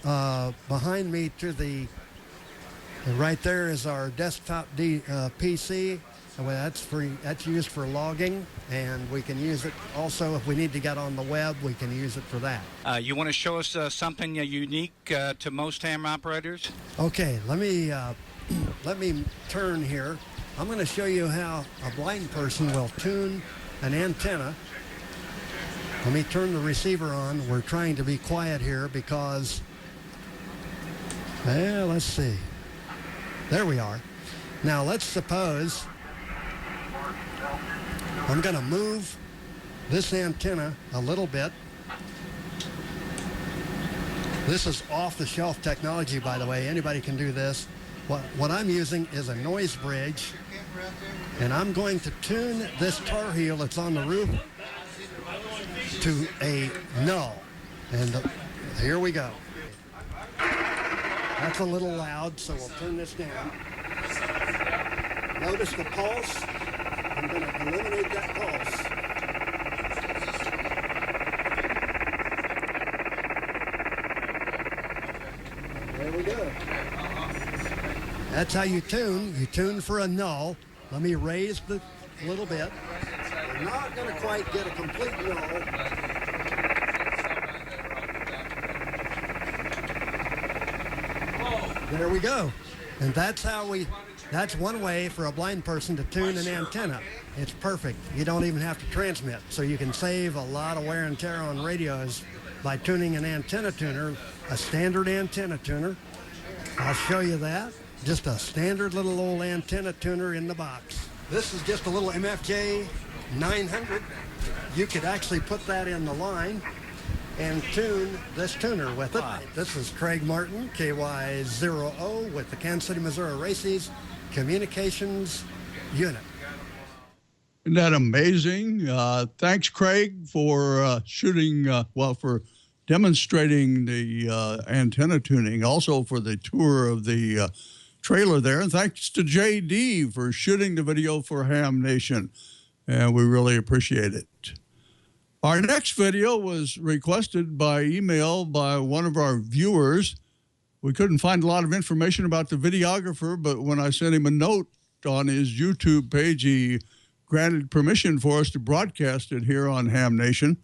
behind me to the right there is our desktop PC. That's used for logging, and we can use it also if we need to get on the web. We can use it for that. You want to show us something unique to most ham operators? Okay, let me turn here. I'm going to show you how a blind person will tune an antenna. Let me turn the receiver on. We're trying to be quiet here because, let's see. There we are. Now let's suppose I'm going to move this antenna a little bit. This is off-the-shelf technology, by the way. Anybody can do this. What I'm using is a noise bridge, and I'm going to tune this tar heel that's on the roof to a null. And here we go. That's a little loud, so we'll turn this down. Notice the pulse. I'm going to eliminate that pulse. There we go. That's how you tune. You tune for a null. Let me raise the little bit. We're not going to quite get a complete null. There we go. And that's one way for a blind person to tune an antenna. It's perfect. You don't even have to transmit. So you can save a lot of wear and tear on radios by tuning an antenna tuner, a standard antenna tuner. I'll show you that. Just a standard little old antenna tuner in the box. This is just a little MFJ 900. You could actually put that in the line and tune this tuner with it. This is Craig Martin, KY0O, with the Kansas City, Missouri Races Communications Unit. Isn't that amazing? Thanks, Craig, for shooting, for demonstrating the antenna tuning, also for the tour of the trailer there. And thanks to JD for shooting the video for Ham Nation. And we really appreciate it. Our next video was requested by email by one of our viewers. We couldn't find a lot of information about the videographer, but when I sent him a note on his YouTube page, he granted permission for us to broadcast it here on Ham Nation.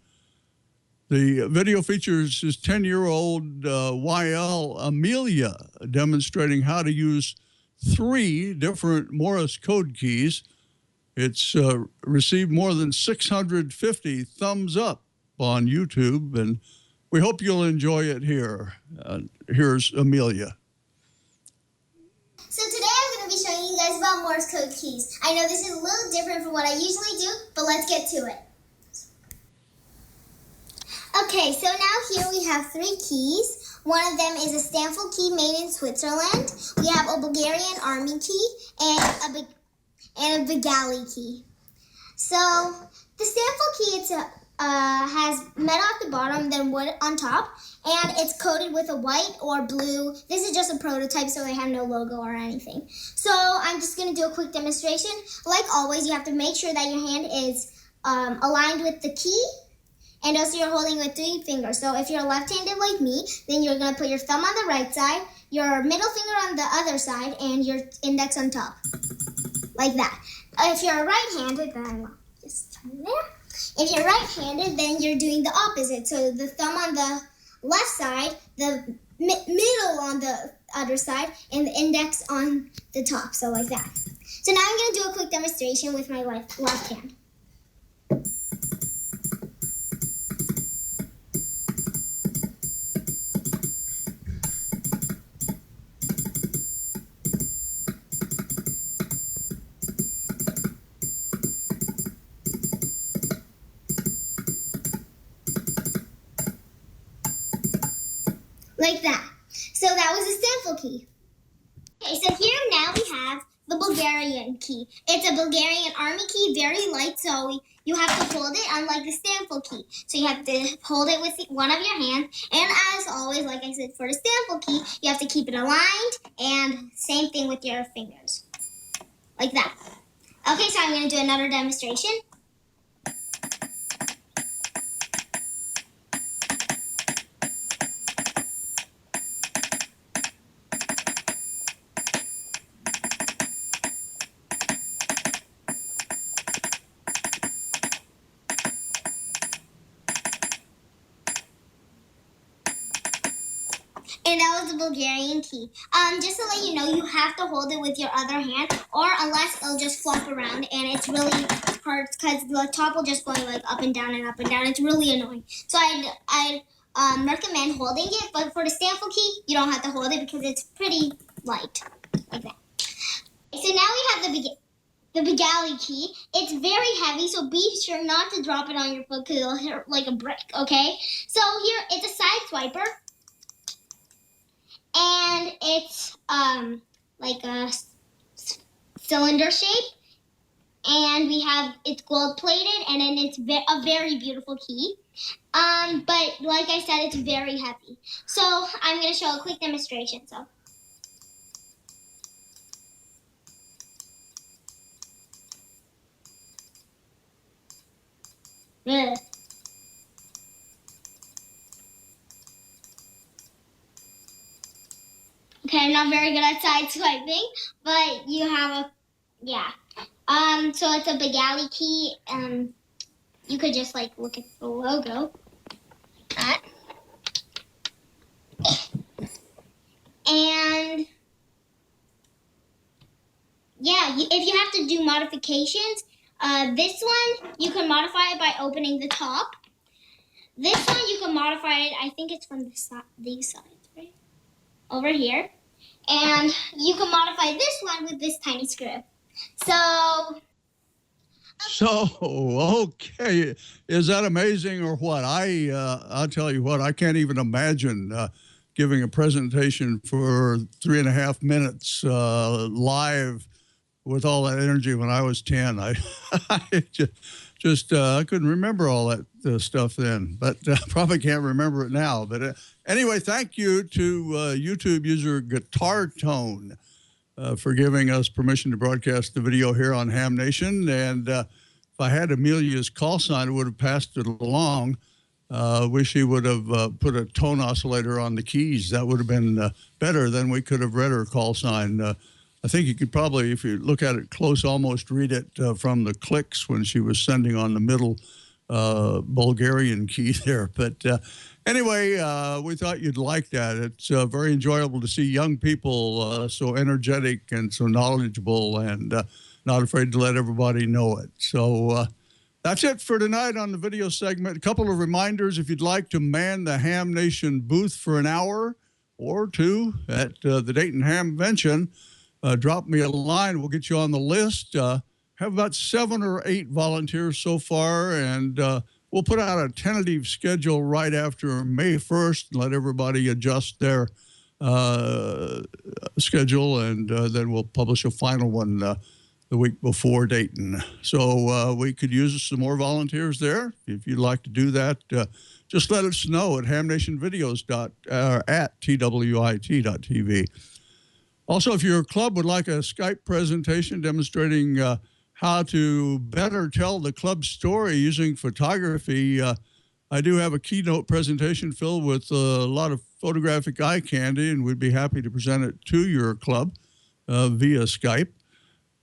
The video features his 10-year-old YL Amelia demonstrating how to use 3 different Morse code keys. It's received more than 650 thumbs up on YouTube, and we hope you'll enjoy it here. Here's Amelia. So today I'm going to be showing you guys about Morse code keys. I know this is a little different from what I usually do, but let's get to it. Okay, so now here we have 3 keys. One of them is a Stanford key made in Switzerland. We have a Bulgarian army key and a Bengali key. So the Stanford key has metal at the bottom, then wood on top, and it's coated with a white or blue. This is just a prototype, so they have no logo or anything. So I'm just going to do a quick demonstration. Like always, you have to make sure that your hand is aligned with the key, and also you're holding with 3 fingers. So if you're left-handed like me, then you're going to put your thumb on the right side, your middle finger on the other side, and your index on top. Like that. If you're right-handed, then just turn there. If you're right-handed, then you're doing the opposite. So the thumb on the left side, the middle on the other side, and the index on the top. So like that. So now I'm going to do a quick demonstration with my left hand. Like that. So that was a Stanford key. Okay, so here now we have the Bulgarian key. It's a Bulgarian army key, very light, so you have to hold it unlike the Stanford key. So you have to hold it with one of your hands. And as always, like I said, for the Stanford key, you have to keep it aligned, and same thing with your fingers. Like that. Okay, so I'm going to do another demonstration. And that was the Bulgarian key. Just to let you know, you have to hold it with your other hand, or unless it'll just flop around, and it's really hard because the top will just go like up and down and up and down. It's really annoying. So I'd recommend holding it, but for the Stanford key, you don't have to hold it because it's pretty light, like that. So now we have the Bengali key. It's very heavy, so be sure not to drop it on your foot because it'll hit like a brick, okay? So here, it's a side swiper. And it's like a cylinder shape, and it's gold plated, and then it's a very beautiful key. But like I said, it's very heavy. So I'm going to show a quick demonstration. So. Ugh. Okay, I'm not very good at side swiping, but you have so it's a Bengali key. You could just like look at the logo. That. And yeah, if you have to do modifications, this one you can modify it by opening the top. This one you can modify it. I think it's from these sides, right? Over here. And you can modify this one with this tiny screw. So, okay. Is that amazing or what? I'll tell you what, I can't even imagine giving a presentation for 3.5 minutes live with all that energy when I was 10. I Just I couldn't remember all that stuff then, but probably can't remember it now. But anyway, thank you to YouTube user Guitar Tone for giving us permission to broadcast the video here on Ham Nation. And if I had Amelia's call sign, I would have passed it along. Wish he would have put a tone oscillator on the keys. That would have been better. Then we could have read her call sign. I think you could probably, if you look at it close, almost read it from the clicks when she was sending on the middle Bulgarian key there. But anyway, we thought you'd like that. It's very enjoyable to see young people so energetic and so knowledgeable and not afraid to let everybody know it. So that's it for tonight on the video segment. A couple of reminders. If you'd like to man the Ham Nation booth for an hour or two at the Dayton Hamvention, drop me a line. We'll get you on the list. Have about 7 or 8 volunteers so far, and we'll put out a tentative schedule right after May 1st and let everybody adjust their schedule, and then we'll publish a final one the week before Dayton. So we could use some more volunteers there. If you'd like to do that, just let us know at hamnationvideos@twit.tv. Also, if your club would like a Skype presentation demonstrating how to better tell the club story using photography, I do have a keynote presentation filled with a lot of photographic eye candy, and we'd be happy to present it to your club via Skype.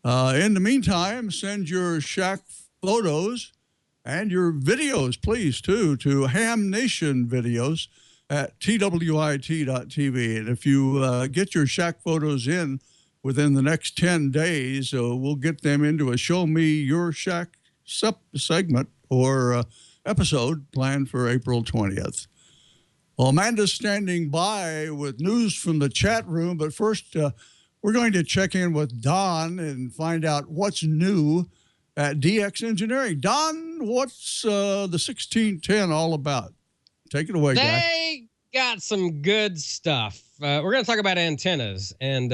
In the meantime, send your shack photos and your videos, please, too, to Ham Nation Videos at twit.tv. And if you get your shack photos in within the next 10 days, we'll get them into a Show Me Your Shack segment or episode planned for April 20th. Well, Amanda's standing by with news from the chat room, but first we're going to check in with Don and find out what's new at DX Engineering. Don, what's the 1610 all about? Take it away, guy. They got some good stuff. We're going to talk about antennas. And,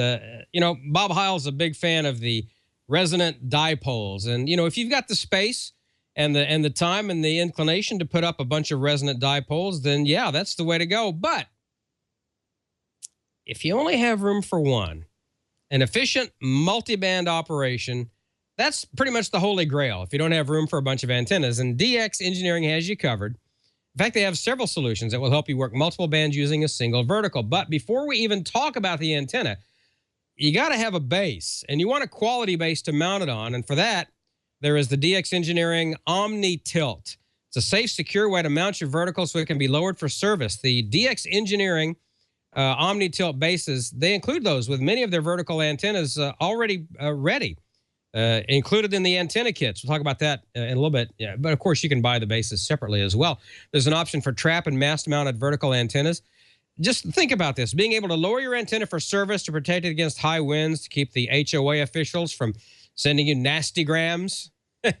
Bob Heil's a big fan of the resonant dipoles. And, if you've got the space and the time and the inclination to put up a bunch of resonant dipoles, then, yeah, that's the way to go. But if you only have room for one, an efficient multiband operation, that's pretty much the holy grail if you don't have room for a bunch of antennas. And DX Engineering has you covered. In fact, they have several solutions that will help you work multiple bands using a single vertical. But before we even talk about the antenna, you got to have a base, and you want a quality base to mount it on. And for that, there is the DX Engineering Omni Tilt. It's a safe, secure way to mount your vertical so it can be lowered for service. The DX Engineering Omni Tilt bases, they include those with many of their vertical antennas already ready. Included in the antenna kits. We'll talk about that in a little bit. Yeah, but of course, you can buy the bases separately as well. There's an option for trap and mast-mounted vertical antennas. Just think about this. Being able to lower your antenna for service to protect it against high winds, to keep the HOA officials from sending you nasty grams. Yeah,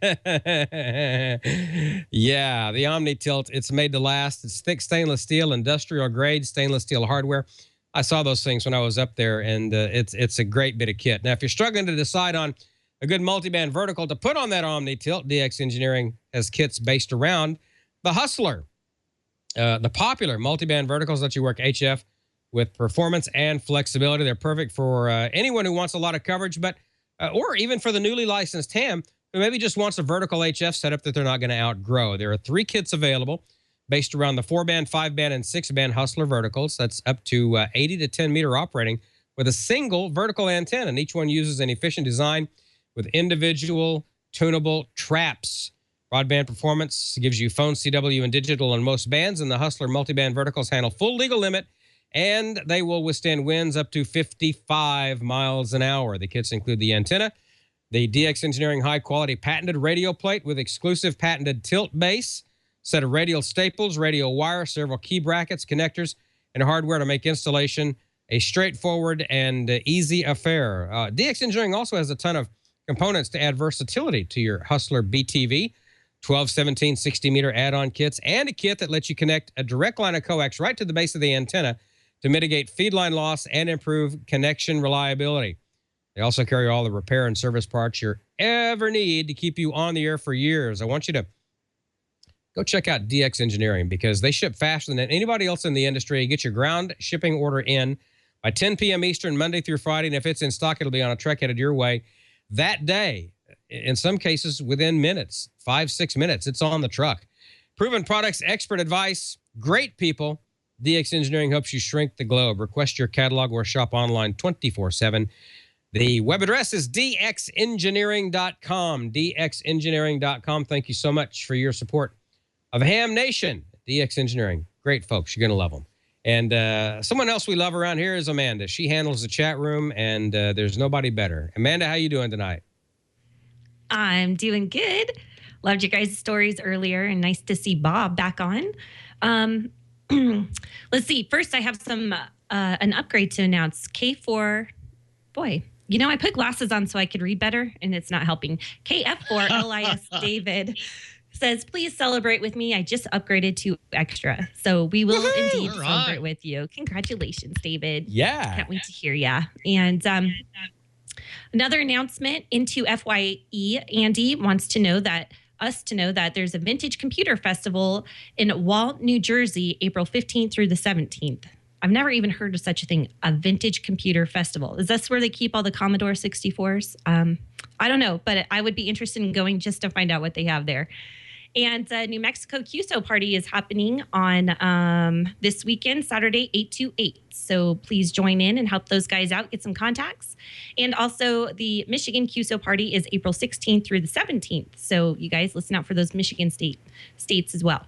the Omni Tilt, it's made to last. It's thick stainless steel, industrial grade stainless steel hardware. I saw those things when I was up there, and it's a great bit of kit. Now, if you're struggling to decide on a good multiband vertical to put on that Omni Tilt, DX Engineering has kits based around the Hustler, the popular multiband verticals that you work HF with performance and flexibility. They're perfect for anyone who wants a lot of coverage, but or even for the newly licensed ham who maybe just wants a vertical HF setup that they're not going to outgrow. There are 3 kits available based around the 4-band, 5-band, and 6-band Hustler verticals. That's up to 80 to 10 meter operating with a single vertical antenna, and each one uses an efficient design with individual tunable traps. Broadband performance gives you phone, CW, and digital on most bands, and the Hustler multiband verticals handle full legal limit, and they will withstand winds up to 55 miles an hour. The kits include the antenna, the DX Engineering high-quality patented radio plate with exclusive patented tilt base, set of radial staples, radio wire, several key brackets, connectors, and hardware to make installation a straightforward and easy affair. DX Engineering also has a ton of components to add versatility to your Hustler BTV, 12, 17, 60-meter add-on kits, and a kit that lets you connect a direct line of coax right to the base of the antenna to mitigate feed line loss and improve connection reliability. They also carry all the repair and service parts you ever need to keep you on the air for years. I want you to go check out DX Engineering because they ship faster than anybody else in the industry. Get your ground shipping order in by 10 p.m. Eastern, Monday through Friday. And if it's in stock, it'll be on a truck headed your way that day. In some cases, within minutes, 5-6 minutes, it's on the truck. Proven products, expert advice, great people. DX Engineering helps you shrink the globe. Request your catalog or shop online 24/7. The web address is dxengineering.com, dxengineering.com. Thank you so much for your support of Ham Nation. DX Engineering, great folks. You're going to love them. And someone else we love around here is Amanda. She handles the chat room, and there's nobody better. Amanda, how you doing tonight? I'm doing good. Loved your guys' stories earlier, and nice to see Bob back on. Let's see. First, I have an upgrade to announce. K4, boy, I put glasses on so I could read better, and it's not helping. KF4 LIS David says, please celebrate with me. I just upgraded to extra. So we will indeed celebrate with you. Congratulations, David. Yeah. Can't wait to hear ya. And another announcement into FYE, Andy wants to know that there's a Vintage Computer Festival in Walt, New Jersey, April 15th through the 17th. I've never even heard of such a thing, a Vintage Computer Festival. Is this where they keep all the Commodore 64s? I don't know, but I would be interested in going just to find out what they have there. And New Mexico QSO Party is happening on this weekend, Saturday, 8 to 8. So please join in and help those guys out, get some contacts. And also the Michigan QSO Party is April 16th through the 17th. So you guys listen out for those Michigan states as well.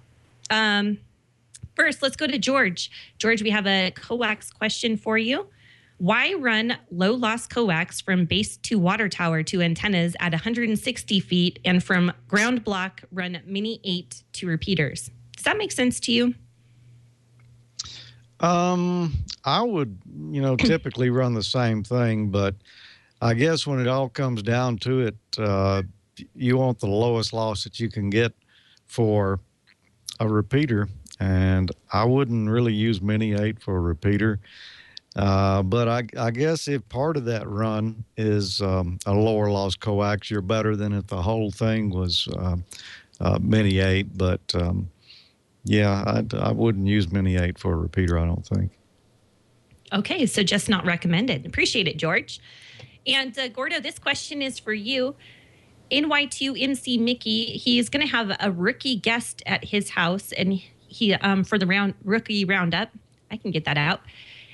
First, let's go to George. George, we have a coax question for you. Why run low-loss coax from base to water tower to antennas at 160 feet and from ground block run Mini 8 to repeaters? Does that make sense to you? I would, typically run the same thing, but I guess when it all comes down to it, you want the lowest loss that you can get for a repeater, and I wouldn't really use Mini 8 for a repeater. But I guess if part of that run is a lower loss coax, you're better than if the whole thing was Mini 8. But yeah, I wouldn't use Mini 8 for a repeater, I don't think. Okay, so just not recommended. Appreciate it, George. And Gordo, this question is for you. NY2MC Mickey, he's going to have a rookie guest at his house, and he for the rookie roundup. I can get that out.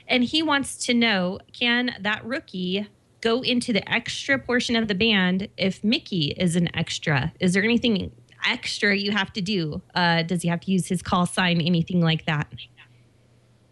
And he wants to know, can that rookie go into the extra portion of the band if Mickey is an extra? Is there anything extra you have to do? Does he have to use his call sign, anything like that?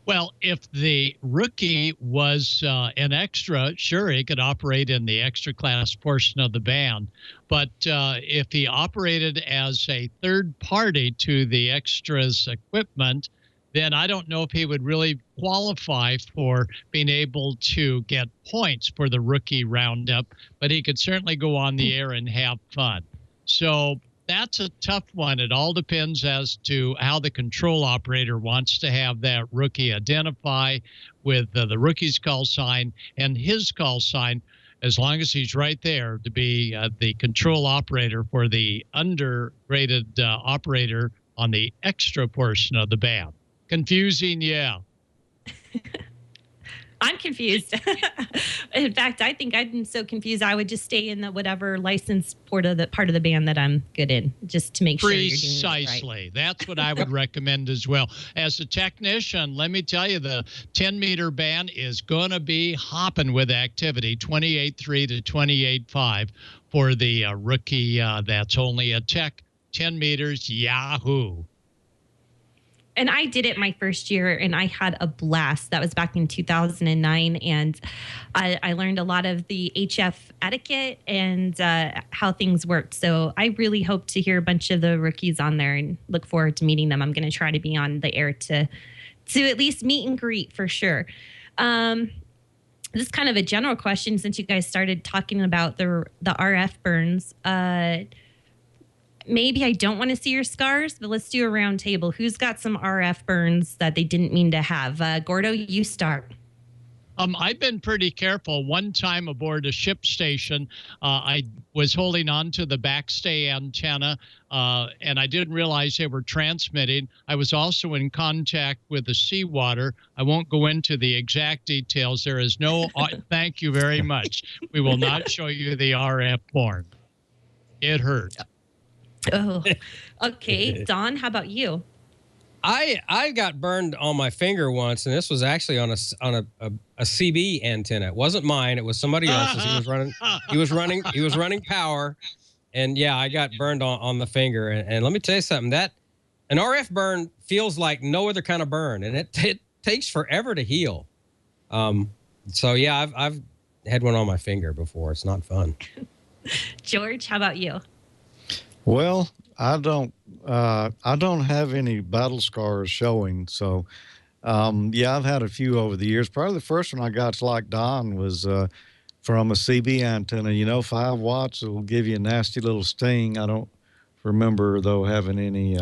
Well, if the rookie was an extra, sure, he could operate in the extra class portion of the band. But if he operated as a third party to the extras equipment, then I don't know if he would really qualify for being able to get points for the rookie roundup, but he could certainly go on the air and have fun. So that's a tough one. It all depends as to how the control operator wants to have that rookie identify with the rookie's call sign and his call sign, as long as he's right there to be the control operator for the underrated operator on the extra portion of the band. Confusing, yeah. I'm confused. In fact, I think I'm so confused I would just stay in the whatever licensed part of the band that I'm good in, just to make sure you're doing it right. Precisely. That's what I would recommend as well. As a technician, let me tell you, the 10-meter band is going to be hopping with activity, 28.3 to 28.5 for the rookie. That's only a tech 10 meters. Yahoo! And I did it my first year, and I had a blast. That was back in 2009, and I learned a lot of the HF etiquette and how things worked. So I really hope to hear a bunch of the rookies on there and look forward to meeting them. I'm going to try to be on the air to at least meet and greet for sure. This is kind of a general question since you guys started talking about the RF burns. Maybe I don't want to see your scars, but let's do a round table. Who's got some RF burns that they didn't mean to have? Gordo, you start. I've been pretty careful. One time aboard a ship station, I was holding on to the backstay antenna, and I didn't realize they were transmitting. I was also in contact with the seawater. I won't go into the exact details. There is no, thank you very much. We will not show you the RF horn. It hurt. Oh, okay. Don, how about you? I got burned on my finger once, and this was actually on a CB antenna. It wasn't mine; it was somebody else's. He was running power, and yeah, I got burned on the finger. And let me tell you something: that an RF burn feels like no other kind of burn, and it takes forever to heal. So yeah, I've had one on my finger before. It's not fun. George, how about you? Well, I don't have any battle scars showing. So, yeah, I've had a few over the years. Probably the first one I got, like Don, was from a CB antenna. You know, 5 watts will give you a nasty little sting. I don't remember, though, having any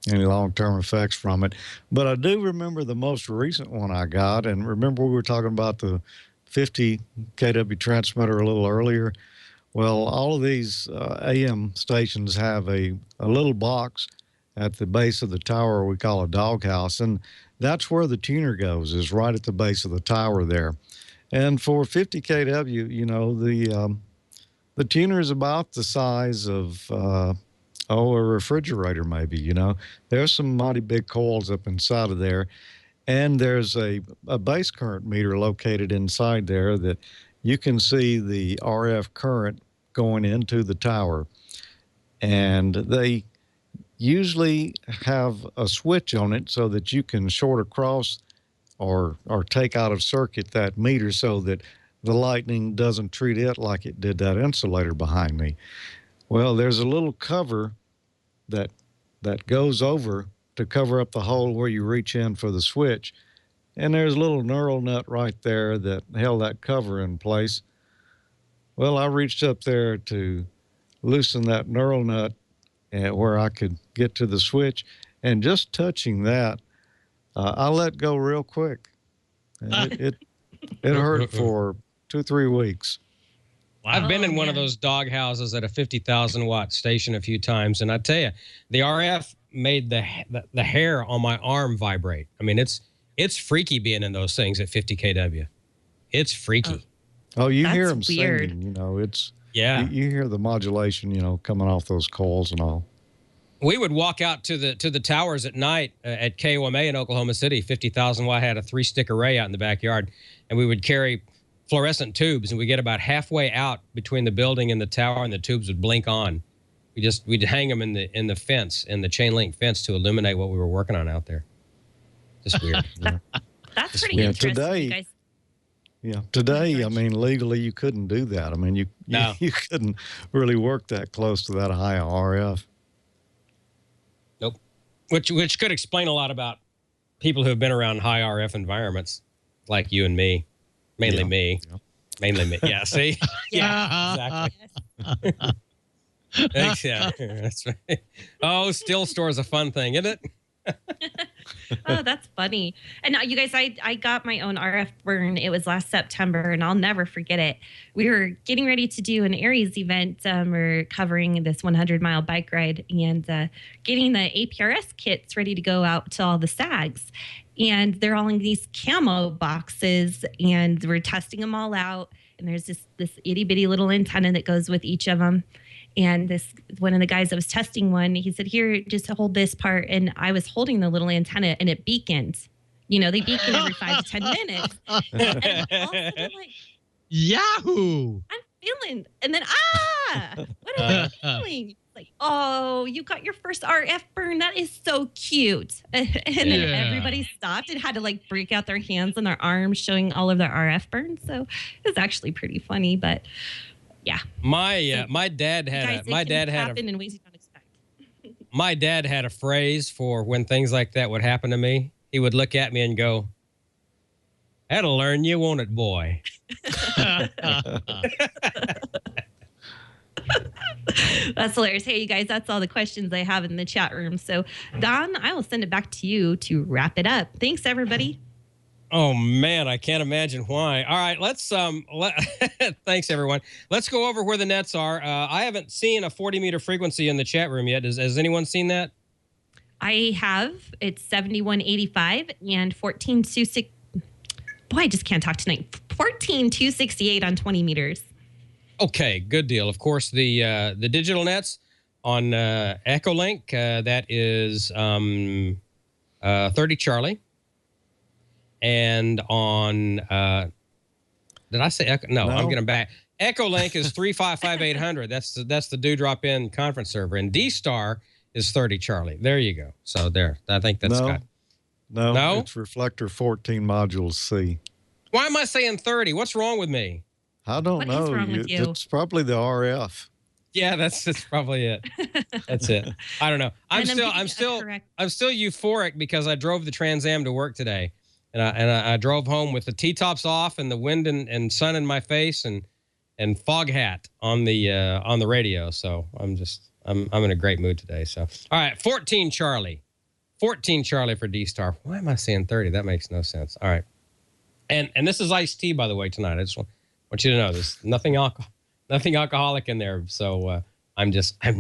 long-term effects from it. But I do remember the most recent one I got. And remember we were talking about the 50 kW transmitter a little earlier. Well, all of these AM stations have a little box at the base of the tower we call a doghouse, and that's where the tuner goes, is right at the base of the tower there. And for 50 kW, you know, the tuner is about the size of a refrigerator maybe, you know. There's some mighty big coils up inside of there, and there's a base current meter located inside there that you can see the RF current going into the tower. And they usually have a switch on it so that you can short across or take out of circuit that meter so that the lightning doesn't treat it like it did that insulator behind me. Well, there's a little cover that goes over to cover up the hole where you reach in for the switch. And there's a little knurl nut right there that held that cover in place. Well, I reached up there to loosen that knurl nut where I could get to the switch, and just touching that, I let go real quick. And it hurt for 2-3 weeks. Wow. I've been in one of those dog houses at a 50,000 watt station a few times, and I tell you, the RF made the hair on my arm vibrate. I mean, it's freaky being in those things at 50 kW. It's freaky. Oh, you hear them singing, you know, yeah. You hear the modulation, you know, coming off those coils and all. We would walk out to the towers at night at KOMA in Oklahoma City. 50,000 watt had a 3-stick array out in the backyard, and we would carry fluorescent tubes, and we get about halfway out between the building and the tower, and the tubes would blink on. We'd hang them in the fence, in the chain link fence, to illuminate what we were working on out there. Just weird. That's pretty interesting. Today, you guys. Yeah, today, I mean, legally you couldn't do that. I mean, you couldn't really work that close to that high RF. Nope. Which could explain a lot about people who have been around high RF environments, like you and me. Mainly me. Yeah. Mainly me. Yeah, see? Yeah, exactly. Yeah, that's right. Oh, still store's a fun thing, isn't it? Oh, that's funny. And you guys, I got my own RF burn. It was last September, and I'll never forget it. We were getting ready to do an Aries event. We're covering this 100-mile bike ride and getting the APRS kits ready to go out to all the SAGs. And they're all in these camo boxes, and we're testing them all out. And there's this itty-bitty little antenna that goes with each of them. And one of the guys that was testing one, he said, "Here, just hold this part." And I was holding the little antenna, and it beaconed. You know, they beacon every 5 to 10 minutes. And all of a sudden, I'm like, Yahoo! I'm feeling, and then what am I feeling? Like, oh, you got your first RF burn. That is so cute. And then everybody stopped and had to like break out their hands and their arms, showing all of their RF burns. So it was actually pretty funny, but. Yeah. My dad had in ways you don't expect. My dad had a phrase for when things like that would happen to me. He would look at me and go, "That'll learn you, won't it, boy?" That's hilarious. Hey, you guys, that's all the questions I have in the chat room. So, Don, I will send it back to you to wrap it up. Thanks, everybody. Oh man, I can't imagine why. All right, let's thanks everyone. Let's go over where the nets are. I haven't seen a 40-meter frequency in the chat room yet. Has anyone seen that? I have. It's 7185 and 14268. Boy, I just can't talk tonight. 14268 on 20 meters. Okay, good deal. Of course, the digital nets on Echolink, that is 30 Charlie. And on, did I say Echo? No, I'm getting back. Echolink is 355-800. That's the Dewdrop In conference server. And D-Star is 30 Charlie. There you go. So there. I think that's got. No, it's reflector 14 modules C. Why am I saying 30? What's wrong with me? I don't know. What is wrong with you? It's probably the RF. Yeah, that's probably it. That's it. I don't know. I'm still euphoric because I drove the Trans Am to work today. And I drove home with the T-tops off and the wind and sun in my face and fog hat on the radio. So I'm in a great mood today. So all right, 14 Charlie for D-Star. Why am I saying 30? That makes no sense. All right, and this is iced tea, by the way, tonight. I just want you to know there's nothing alcoholic in there. So I'm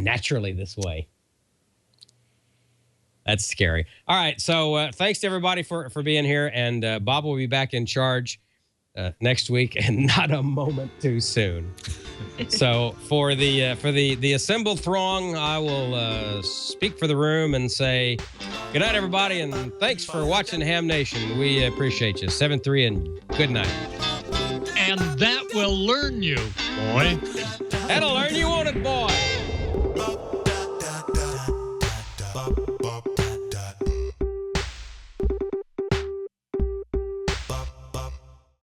naturally this way. That's scary. All right. So thanks to everybody for being here. And Bob will be back in charge next week, and not a moment too soon. So for the assembled throng, I will speak for the room and say good night, everybody. And thanks for watching Ham Nation. We appreciate you. 7-3 and good night. And that will learn you, boy. That'll learn you, won't it, boy?